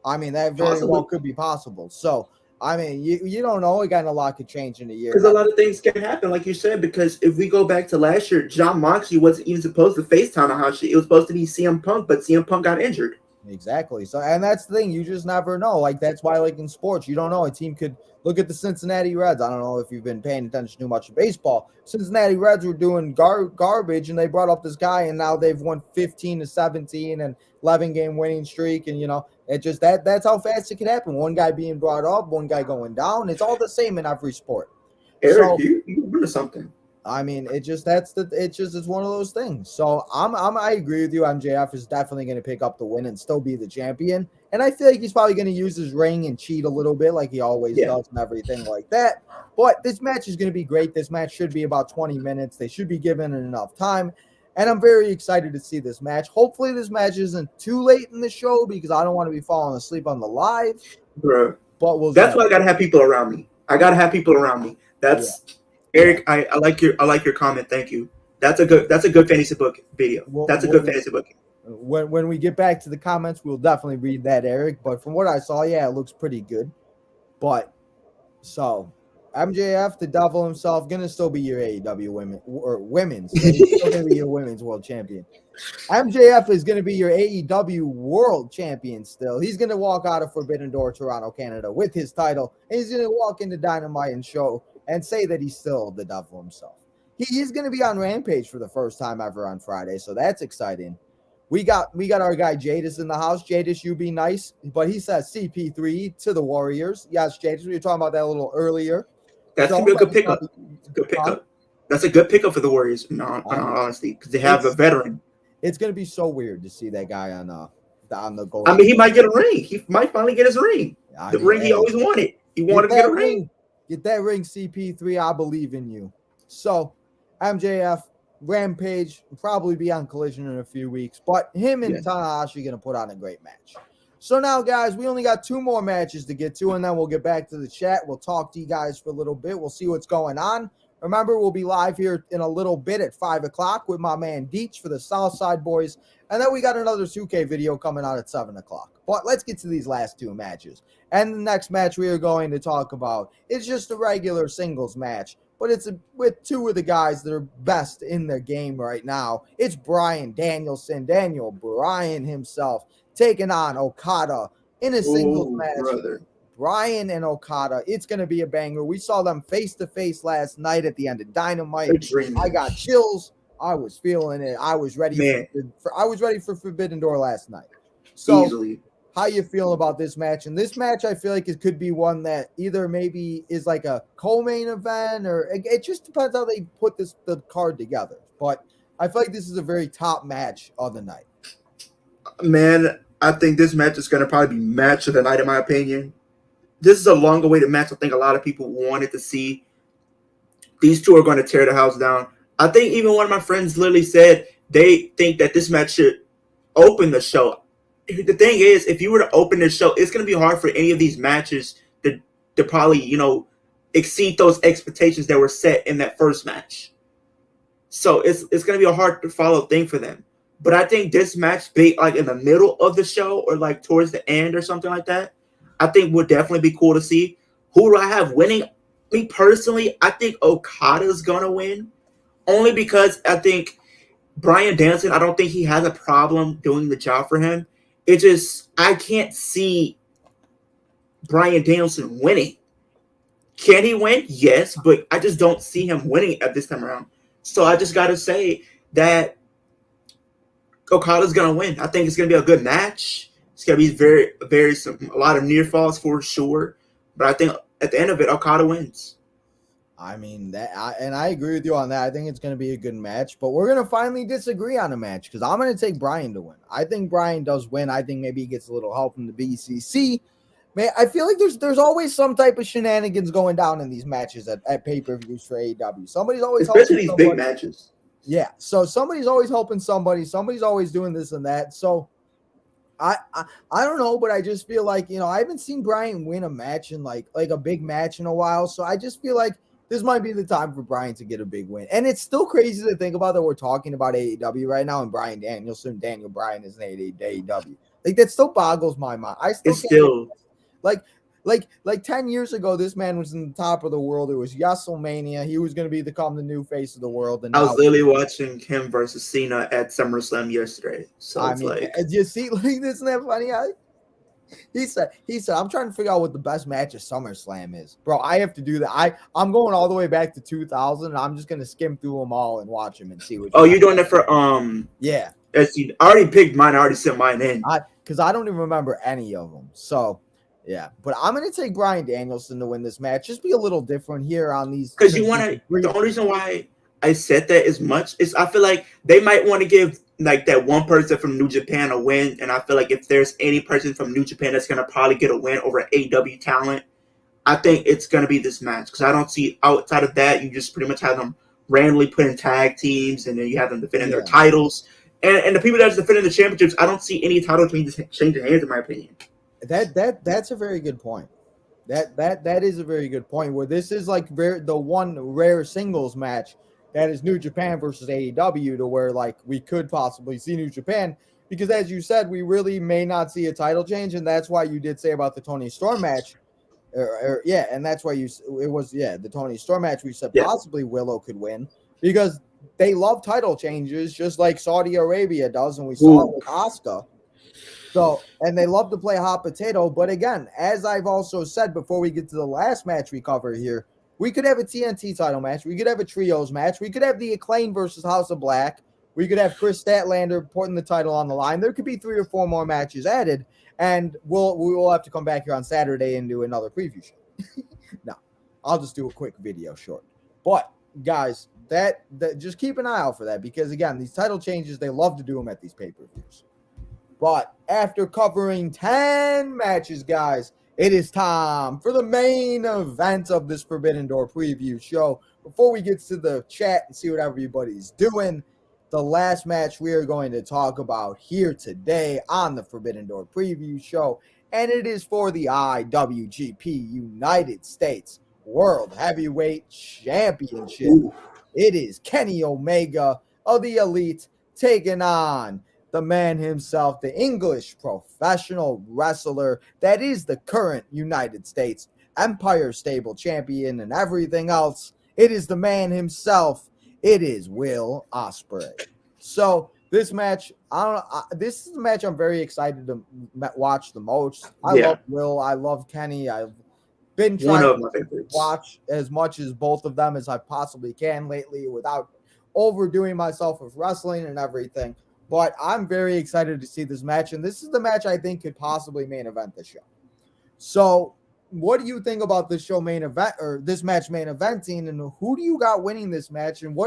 I mean, that very well could be possible. So, I mean, you don't know. Again, a lot could change in a year. Because a lot of things can happen, like you said, because if we go back to last year, John Moxley wasn't even supposed to face Tanahashi. It was supposed to be CM Punk, but CM Punk got injured. Exactly. So, and that's the thing. You just never know. Like, that's why, like, in sports, you don't know. A team could look at the Cincinnati Reds. I don't know if you've been paying attention too much to baseball. Cincinnati Reds were doing garbage, and they brought up this guy, and now they've won 15-17 and 11-game winning streak. And, you know, it just that's how fast it can happen. One guy being brought up, one guy going down. It's all the same in every sport. Eric, so, you were something. I mean, it's one of those things. So I agree with you. MJF is definitely going to pick up the win and still be the champion. And I feel like he's probably going to use his ring and cheat a little bit like he always does and everything like that. But this match is going to be great. This match should be about 20 minutes. They should be given enough time. And I'm very excited to see this match. Hopefully this match isn't too late in the show because I don't want to be falling asleep on the live. Bro. But that's why I got to have people around me. That's Eric, I like your comment. Thank you. That's a good fantasy book video. That's a good We'll, fantasy book. when we get back to the comments, we'll definitely read that, Eric. But from what I saw, yeah, it looks pretty good. But so MJF, the devil himself, gonna still be your AEW women's. He's still gonna be your women's world champion. MJF is gonna be your AEW world champion still. He's gonna walk out of Forbidden Door, Toronto, Canada, with his title, and he's gonna walk into Dynamite and show and say that he's still the devil himself. He is gonna be on Rampage for the first time ever on Friday, so that's exciting. We got our guy Jadis in the house. Jadis, you be nice, but he says CP3 to the Warriors. Yes, Jadis, we were talking about that a little earlier. That's gonna be a good pickup. Good pickup. That's a good pickup for the Warriors. In all honesty, because they have a veteran. It's gonna be so weird to see that guy on the goal. I mean, he might get a ring. He might finally get his ring. The ring he always wanted. He wanted to get a ring. Get that ring, CP3. I believe in you. So, MJF. Rampage will probably be on Collision in a few weeks, but him and Tanahashi going to put on a great match. So now, guys, we only got 2 more matches to get to, and then we'll get back to the chat. We'll talk to you guys for a little bit. We'll see what's going on. Remember, we'll be live here in a little bit at 5 o'clock with my man Deech for the Southside Boys, and then we got another 2K video coming out at 7 o'clock. But let's get to these last 2 matches. And the next match we are going to talk about is just a regular singles match. But it's with 2 of the guys that are best in their game right now. It's Bryan Danielson, Daniel Bryan himself, taking on Okada in a singles match. Brother. Bryan and Okada, it's going to be a banger. We saw them face-to-face last night at the end of Dynamite. I got chills. I was feeling it. I was ready for Forbidden Door last night. So, easily. How you feeling about this match? And this match, I feel like it could be one that either maybe is like a co-main event, or it just depends how they put the card together. But I feel like this is a very top match of the night. Man, I think this match is going to probably be match of the night, in my opinion. This is a long-awaited match. I think a lot of people wanted to see. These 2 are going to tear the house down. I think even one of my friends literally said they think that this match should open the show. The thing is, if you were to open this show, it's going to be hard for any of these matches to probably, exceed those expectations that were set in that first match. So it's going to be a hard to follow thing for them. But I think this match, be like in the middle of the show or like towards the end or something like that, I think would definitely be cool to see. Who do I have winning? Me personally, I think Okada's going to win. Only because I think Bryan Danielson, I don't think he has a problem doing the job for him. It just, I can't see Bryan Danielson winning. Can he win? Yes, but I just don't see him winning at this time around. So I just got to say that Okada's going to win. I think it's going to be a good match. It's going to be a lot of near falls for sure. But I think at the end of it, Okada wins. I mean, I agree with you on that. I think it's going to be a good match, but we're going to finally disagree on a match because I'm going to take Bryan to win. I think Bryan does win. I think maybe he gets a little help from the BCC. Man, I feel like there's always some type of shenanigans going down in these matches at pay-per-views for AEW. Somebody's always especially these big matches. Yeah, so somebody's always helping somebody. Somebody's always doing this and that. So I don't know, but I just feel like, I haven't seen Bryan win a match in like a big match in a while. So I just feel like this might be the time for Bryan to get a big win. And it's still crazy to think about that we're talking about AEW right now and Bryan Danielson, Daniel Bryan is in AEW. Like, that still boggles my mind. Like 10 years ago, this man was in the top of the world. It was WrestleMania. He was going to become the new face of the world. And I was literally watching him versus Cena at SummerSlam yesterday. So you see, like, isn't that funny? He said, I'm trying to figure out what the best match of SummerSlam is. Bro, I have to do that. I'm going all the way back to 2000, and I'm just going to skim through them all and watch them and see what. Oh, you're doing that for Yeah. I already picked mine. I already sent mine in. Because I don't even remember any of them. So, yeah. But I'm going to take Bryan Danielson to win this match. Just be a little different here on these. Because you want to. The only reason why I said that as much is I feel like they might want to give like that one person from New Japan a win, and I feel like if there's any person from New Japan that's going to probably get a win over AEW talent, I think it's going to be this match, because I don't see outside of that, you just pretty much have them randomly put in tag teams, and then you have them defending their titles, and the people that's defending the championships, I don't see any title changes changing hands, in my opinion. That's a very good point. That is a very good point, where this is like the one rare singles match that is New Japan versus AEW, to where like we could possibly see New Japan, because as you said, we really may not see a title change, and that's why you did say about the Toni Storm match. And that's why the Toni Storm match, we said possibly Willow could win, because they love title changes just like Saudi Arabia does, and we saw it with Asuka. So, and they love to play hot potato. But again, as I've also said before we get to the last match we cover here, we could have a TNT title match. We could have a trios match. We could have the Acclaim versus House of Black. We could have Chris Statlander putting the title on the line. There could be 3 or 4 more matches added, and we will have to come back here on Saturday and do another preview show. No, I'll just do a quick video short. But guys, that just keep an eye out for that, because again, these title changes, they love to do them at these pay-per-views. But after covering 10 matches, guys, it is time for the main event of this Forbidden Door preview show. Before we get to the chat and see what everybody's doing, the last match we are going to talk about here today on the Forbidden Door preview show, and it is for the IWGP United States World Heavyweight Championship. It is Kenny Omega of the Elite taking on the man himself, the English professional wrestler that is the current United States Empire Stable champion and everything else. It is the man himself. It is Will Ospreay. So this match, this is the match I'm very excited to watch the most. I love Will. I love Kenny. I've been trying to watch as much as both of them as I possibly can lately without overdoing myself with wrestling and everything. But I'm very excited to see this match, and this is the match I think could possibly main event the show. So, what do you think about this show main event, or this match main eventing, and who do you got winning this match? And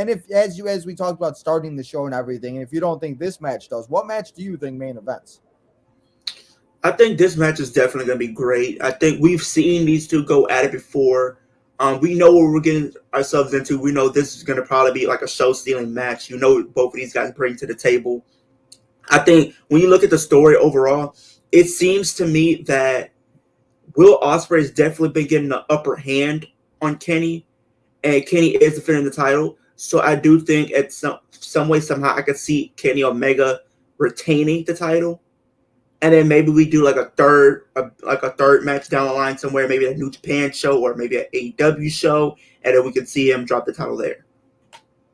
if as we talked about starting the show and everything, and if you don't think this match does, what match do you think main events? I think this match is definitely going to be great. I think we've seen these two go at it before. We know what we're getting ourselves into. We know this is going to probably be like a show-stealing match. You know what both of these guys bring to the table. I think when you look at the story overall, it seems to me that Will Ospreay has definitely been getting the upper hand on Kenny, and Kenny is defending the title. So I do think at some way, somehow, I could see Kenny Omega retaining the title. And then maybe we do like a third match down the line somewhere, maybe a New Japan show or maybe an AEW show, and then we can see him drop the title there.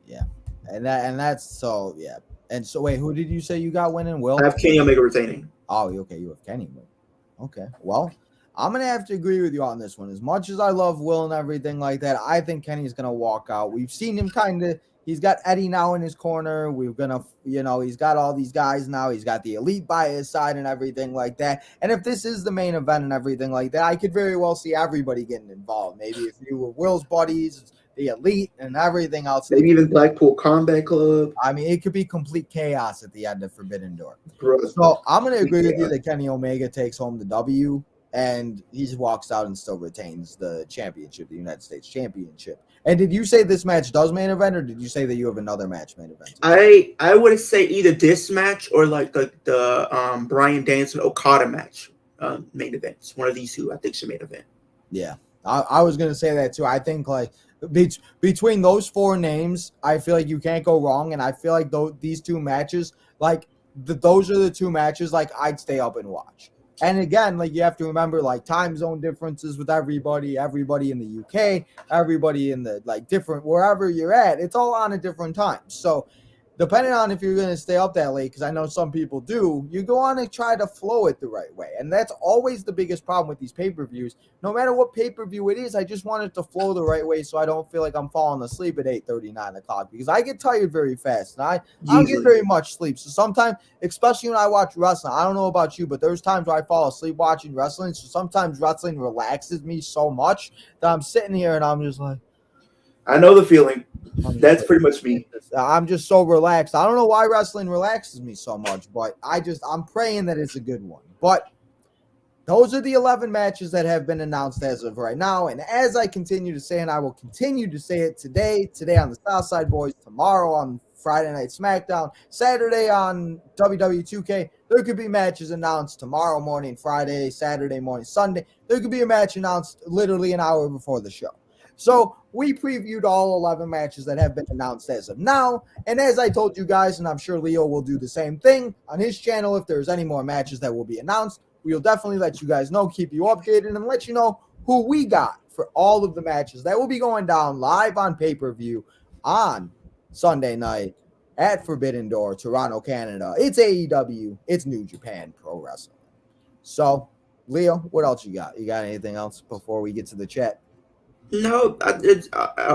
Yeah, and so wait, who did you say you got winning? Will? I have Kenny Omega retaining. Oh, okay, you have Kenny. Okay, well, I'm gonna have to agree with you on this one. As much as I love Will and everything like that, I think Kenny's gonna walk out. We've seen him he's got Eddie now in his corner. He's got all these guys now. He's got the Elite by his side and everything like that. And if this is the main event and everything like that, I could very well see everybody getting involved. Maybe if you were Will's buddies, the Elite and everything else. Maybe even Blackpool Combat Club. I mean, it could be complete chaos at the end of Forbidden Door. So I'm going to agree with you that Kenny Omega takes home the W, and he just walks out and still retains the championship, the United States Championship. And did you say this match does main event, or did you say that you have another match main event? I would say either this match or like the Bryan Danielson Okada match main events. One of these two, I think, should main event. Yeah, I was gonna say that too. I think like between those 4 names, I feel like you can't go wrong, and I feel like these 2 matches, like those are the 2 matches like I'd stay up and watch. And again, like you have to remember, like time zone differences with everybody in the UK, everybody in the like different wherever you're at, it's all on a different time. So depending on if you're going to stay up that late, because I know some people do, you go on and try to flow it the right way. And that's always the biggest problem with these pay-per-views. No matter what pay-per-view it is, I just want it to flow the right way so I don't feel like I'm falling asleep at 8:30, 9 o'clock, because I get tired very fast. And I don't get very much sleep. So sometimes, especially when I watch wrestling, I don't know about you, but there's times where I fall asleep watching wrestling. So sometimes wrestling relaxes me so much that I'm sitting here and I'm just like, I know the feeling. That's pretty much me. I'm just so relaxed. I don't know why wrestling relaxes me so much, but I'm praying that it's a good one. But those are the 11 matches that have been announced as of right now. And as I continue to say, and I will continue to say it today on the Southside Boys, tomorrow on Friday Night SmackDown, Saturday on WWE 2K, there could be matches announced tomorrow morning, Friday, Saturday morning, Sunday. There could be a match announced literally an hour before the show. So we previewed all 11 matches that have been announced as of now. And as I told you guys, and I'm sure Leo will do the same thing on his channel, if there's any more matches that will be announced, we'll definitely let you guys know, keep you updated, and let you know who we got for all of the matches that will be going down live on pay-per-view on Sunday night at Forbidden Door, Toronto, Canada. It's AEW. It's New Japan Pro Wrestling. So, Leo, what else you got? You got anything else before we get to the chat? No,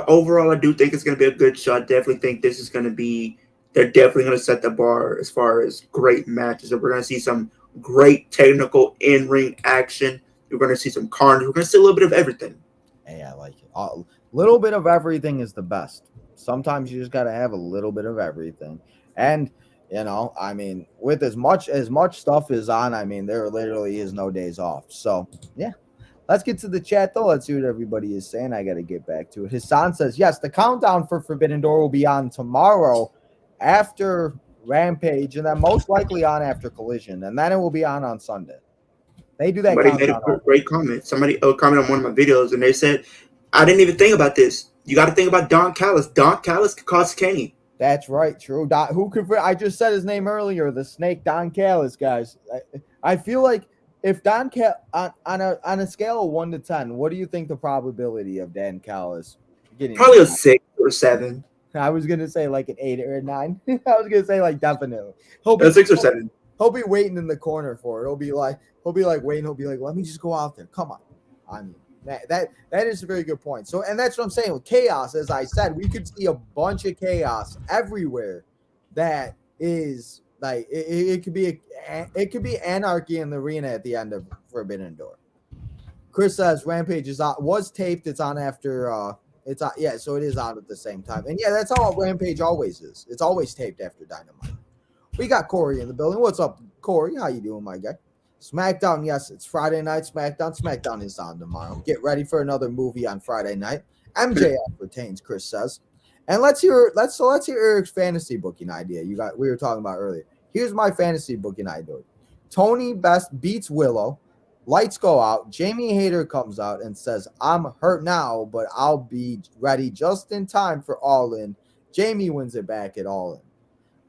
overall, I do think it's going to be a good show. I definitely think this is going to be, they're definitely going to set the bar as far as great matches. And we're going to see some great technical in-ring action. We're going to see some carnage. We're going to see a little bit of everything. Hey, I like it. A little bit of everything is the best. Sometimes you just got to have a little bit of everything. And, you know, I mean, with as much stuff is on, I mean, there literally is no days off. So, yeah. Let's get to the chat, though. Let's see what everybody is saying. I got to get back to it. Hassan says, yes, the countdown for Forbidden Door will be on tomorrow after Rampage, and then most likely on after Collision, and then it will be on Sunday. They do that. Somebody made a great comment. Somebody commented on one of my videos, and they said, I didn't even think about this. You got to think about Don Callis. Don Callis could cost Kenny. That's right. True. Who could? I just said his name earlier. The Snake, Don Callis, guys. I feel like if Don on a scale of 1 to 10, what do you think the probability of Dan Callis getting? Probably a 6 or 7. I was gonna say like an 8 or a 9. I was gonna say like definitely. A 6 or 7. He'll be waiting in the corner for it. He'll be like waiting. He'll be like, let me just go out there. Come on. I mean, that is a very good point. So, and that's what I'm saying with chaos. As I said, we could see a bunch of chaos everywhere. That is like it could be anarchy in the arena at the end of Forbidden Door. Chris says Rampage was taped. It's on after it's on, yeah, so it is on at the same time. And yeah, that's how Rampage always is. It's always taped after Dynamite. We got Corey in the building. What's up, Corey? How you doing, my guy? SmackDown, yes, it's Friday night. SmackDown is on tomorrow. Get ready for another movie on Friday night. MJF retains, Chris says. And let's hear Eric's fantasy booking idea. We were talking about earlier. Here's my fantasy booking idea. Toni Best beats Willow. Lights go out. Jamie Hayter comes out and says, I'm hurt now, but I'll be ready just in time for Allin. Jamie wins it back at Allin.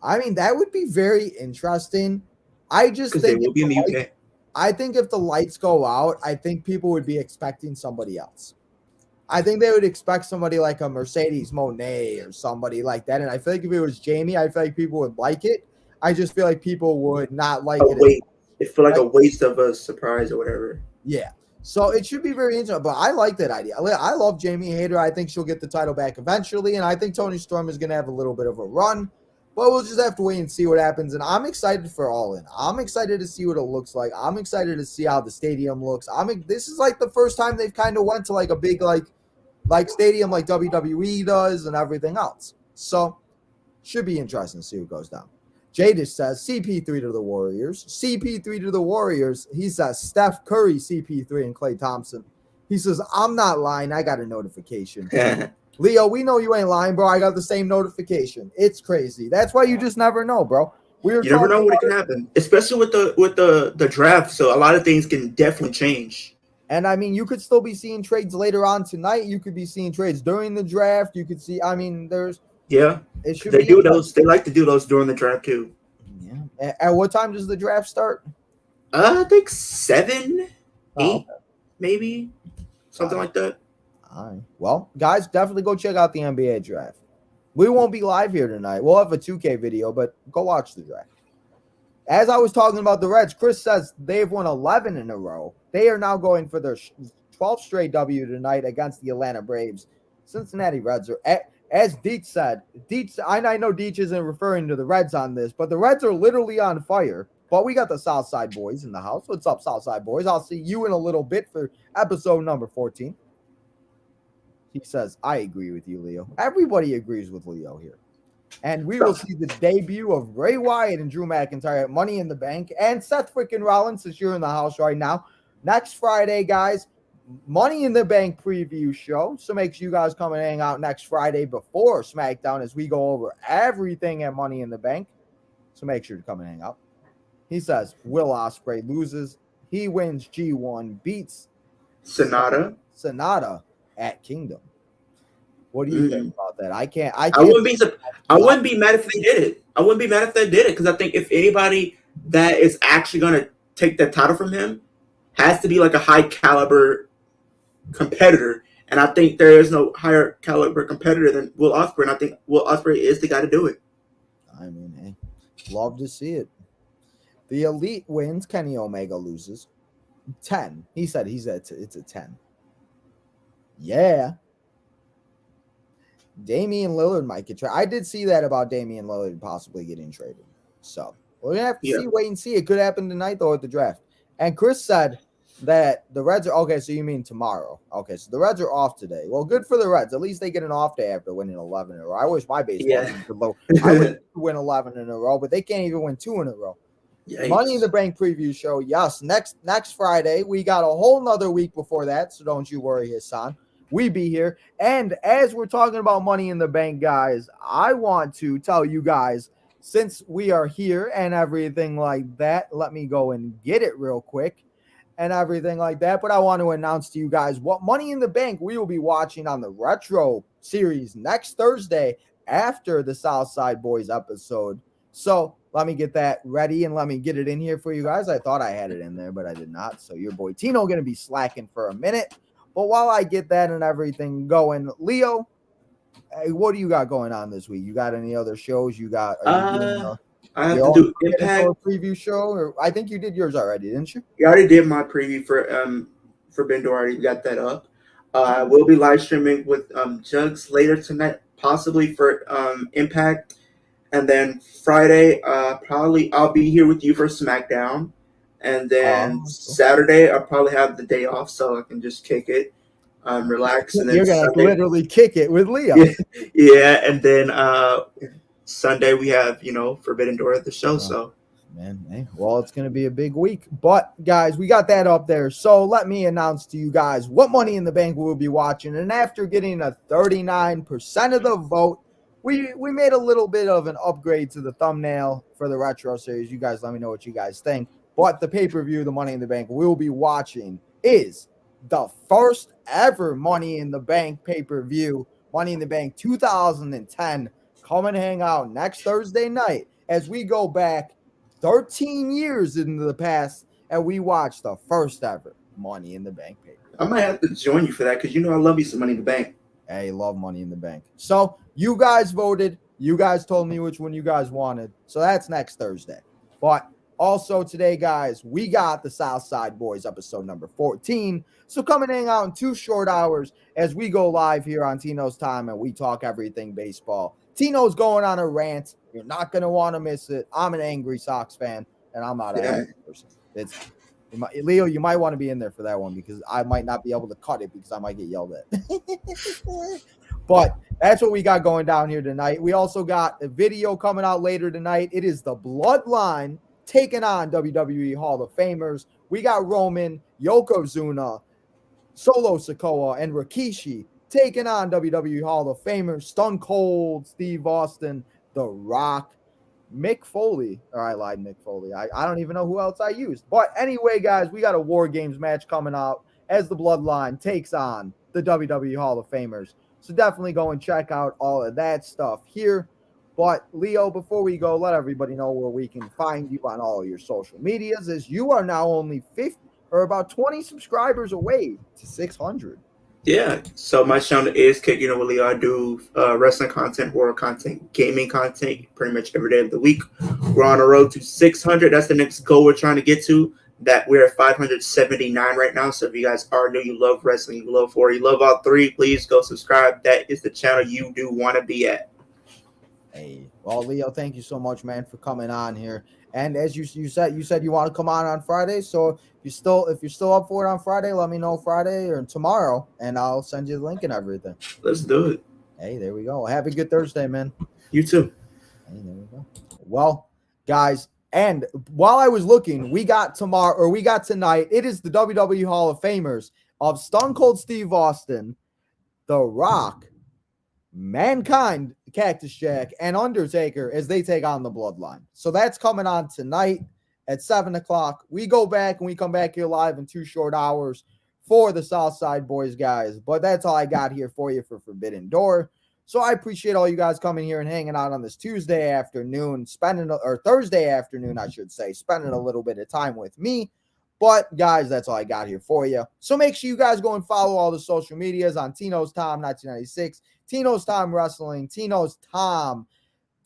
I mean, that would be very interesting. I just think I think if the lights go out, I think people would be expecting somebody else. I think they would expect somebody like a Mercedes Moné or somebody like that. And I feel like if it was Jamie, I feel like people would like it. I just feel like people would not like it. It feel like a waste of a surprise or whatever. Yeah. So it should be very interesting. But I like that idea. I love Jamie Hayter. I think she'll get the title back eventually. And I think Toni Storm is going to have a little bit of a run. But we'll just have to wait and see what happens. And I'm excited for Allin. I'm excited to see what it looks like. I'm excited to see how the stadium looks. This is like the first time they've kind of went to like a big like stadium like WWE does and everything else. So should be interesting to see what goes down. Jadis says CP3 to the Warriors. CP3 to the Warriors. He says Steph Curry, CP3, and Klay Thompson. He says, I'm not lying. I got a notification. Leo, we know you ain't lying, bro. I got the same notification. It's crazy. That's why you just never know, bro. You never know what can happen, especially with the draft. So a lot of things can definitely change. And I mean, you could still be seeing trades later on tonight. You could be seeing trades during the draft. You could see. I mean, it should. They do those. They like to do those during the draft too. Yeah. At what time does the draft start? I think 7, 8, maybe something like that. All right. Well, guys, definitely go check out the NBA draft. We won't be live here tonight. We'll have a 2K video, but go watch the draft. As I was talking about the Reds, Chris says they've won 11 in a row. They are now going for their 12th straight W tonight against the Atlanta Braves. Cincinnati Reds are, as Deech said, I know Deech isn't referring to the Reds on this, but the Reds are literally on fire. But we got the Southside Boys in the house. What's up, Southside Boys? I'll see you in a little bit for episode number 14. He says, I agree with you, Leo. Everybody agrees with Leo here. And we will see the debut of Bray Wyatt and Drew McIntyre at Money in the Bank and Seth freaking Rollins, since you're in the house right now. Next Friday, guys, Money in the Bank preview show. So make sure you guys come and hang out next Friday before SmackDown as we go over everything at Money in the Bank. So make sure to come and hang out. He says, Will Ospreay loses. He wins G1, beats Sonata at Kingdom. What do you think about that? I can't. I wouldn't be mad if they did it. I wouldn't be mad if they did it because I think if anybody that is actually going to take the title from him has to be like a high caliber competitor, and I think there is no higher caliber competitor than Will Ospreay, and I think Will Ospreay is the guy to do it. I mean, hey, love to see it. The Elite wins. Kenny Omega loses. 10. He said it's a 10. Yeah. Damian Lillard might get traded. I did see that about Damian Lillard possibly getting traded. So we're gonna have to wait and see. It could happen tonight though at the draft. And Chris said that the Reds are okay. So you mean tomorrow? Okay, so the Reds are off today. Well, good for the Reds. At least they get an off day after winning 11 in a row. I wish my baseball team could low. I would win 11 in a row, but they can't even win 2 in a row. Yikes. Money in the Bank preview show. Yes, next Friday. We got a whole nother week before that, so don't you worry, Hassan. We be here. And as we're talking about Money in the Bank, guys, I want to tell you guys, since we are here and everything like that, let me go and get it real quick and everything like that. But I want to announce to you guys what Money in the Bank we will be watching on the Retro series next Thursday after the Southside Boys episode. So let me get that ready and let me get it in here for you guys. I thought I had it in there, but I did not. So your boy Tino going to be slacking for a minute. But while I get that and everything going, Leo, hey, what do you got going on this week? You got any other shows? You got? I have to do Impact preview show, or I think you did yours already, didn't you? You already did my preview for Bendor. Already got that up. We'll be live streaming with Jugs later tonight, possibly for Impact, and then Friday probably I'll be here with you for SmackDown. And then Saturday, I'll probably have the day off, so I can just kick it, relax. And then you're going to literally kick it with Leo. Yeah, and then Sunday we have, Forbidden Door at the show. So, man, well, it's going to be a big week. But, guys, we got that up there. So let me announce to you guys what Money in the Bank we'll be watching. And after getting a 39% of the vote, we made a little bit of an upgrade to the thumbnail for the Retro series. You guys let me know what you guys think. But the pay-per-view, the Money in the Bank we'll be watching is the first ever Money in the Bank pay-per-view, Money in the Bank 2010. Come and hang out next Thursday night as we go back 13 years into the past and we watch the first ever Money in the Bank pay-per-view. I might have to join you for that because I love you some Money in the Bank. Hey, love Money in the Bank. So you guys voted. You guys told me which one you guys wanted. So that's next Thursday. But also today, guys, we got the Southside Boys episode number 14. So come and hang out in 2 short hours as we go live here on Tino's Time and we talk everything baseball. Tino's going on a rant. You're not going to want to miss it. I'm an angry Sox fan, and I'm not an angry person. Leo, you might want to be in there for that one because I might not be able to cut it because I might get yelled at. But that's what we got going down here tonight. We also got a video coming out later tonight. It is the Bloodline taking on WWE Hall of Famers. We got Roman, Yokozuna, Solo Sikoa, and Rikishi taking on WWE Hall of Famers. Stone Cold, Steve Austin, The Rock, Mick Foley. Or I lied, Mick Foley. I don't even know who else I used. But anyway, guys, we got a War Games match coming out as the Bloodline takes on the WWE Hall of Famers. So definitely go and check out all of that stuff here. But, Leo, before we go, let everybody know where we can find you on all your social medias, as you are now only 50 or about 20 subscribers away to 600. Yeah, so my channel is Kicking It with Leo. I do wrestling content, horror content, gaming content pretty much every day of the week. We're on the road to 600. That's the next goal we're trying to get to. That we're at 579 right now. So if you guys are new, you love wrestling, you love horror, you love all three, please go subscribe. That is the channel you do want to be at. Hey, well, Leo, thank you so much, man, for coming on here. And as you said you want to come on Friday. So if you're still up for it on Friday, let me know Friday or tomorrow, and I'll send you the link and everything. Let's do it. Hey, there we go. Have a good Thursday, man. You too. Hey, there we go. Well, guys, and while I was looking, we got tonight. It is the WWE Hall of Famers of Stone Cold Steve Austin, The Rock, Mankind, Cactus Jack, and Undertaker as they take on the Bloodline. So that's coming on tonight at 7 o'clock. We go back and we come back here live in 2 short hours for the Southside Boys, guys. But that's all I got here for you for Forbidden Door. So I appreciate all you guys coming here and hanging out on this Tuesday afternoon, or Thursday afternoon, I should say, spending a little bit of time with me. But guys, that's all I got here for you. So make sure you guys go and follow all the social medias on Tino's Tom 1996, Tino's Tom Wrestling, Tino's Tom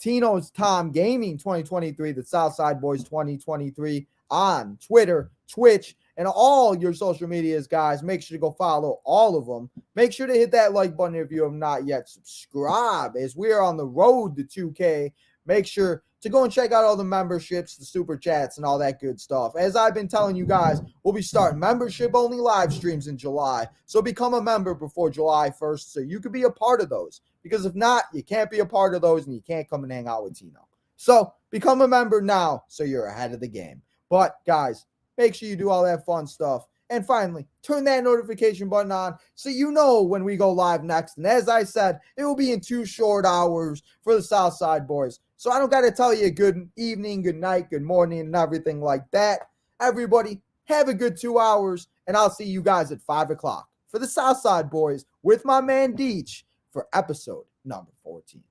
Gaming 2023, the Southside Boys 2023 on Twitter, Twitch, and all your social medias, guys. Make sure to go follow all of them. Make sure to hit that like button if you have not yet. Subscribe as we are on the road to 2K. Make sure to go and check out all the memberships, the super chats, and all that good stuff. As I've been telling you guys, we'll be starting membership-only live streams in July. So become a member before July 1st so you can be a part of those. Because if not, you can't be a part of those and you can't come and hang out with Tino. So become a member now so you're ahead of the game. But, guys, make sure you do all that fun stuff. And finally, turn that notification button on so you know when we go live next. And as I said, it will be in 2 short hours for the Southside Boys. So I don't got to tell you good evening, good night, good morning, and everything like that. Everybody, have a good 2 hours, and I'll see you guys at 5 o'clock for the Southside Boys with my man Deech for episode number 14.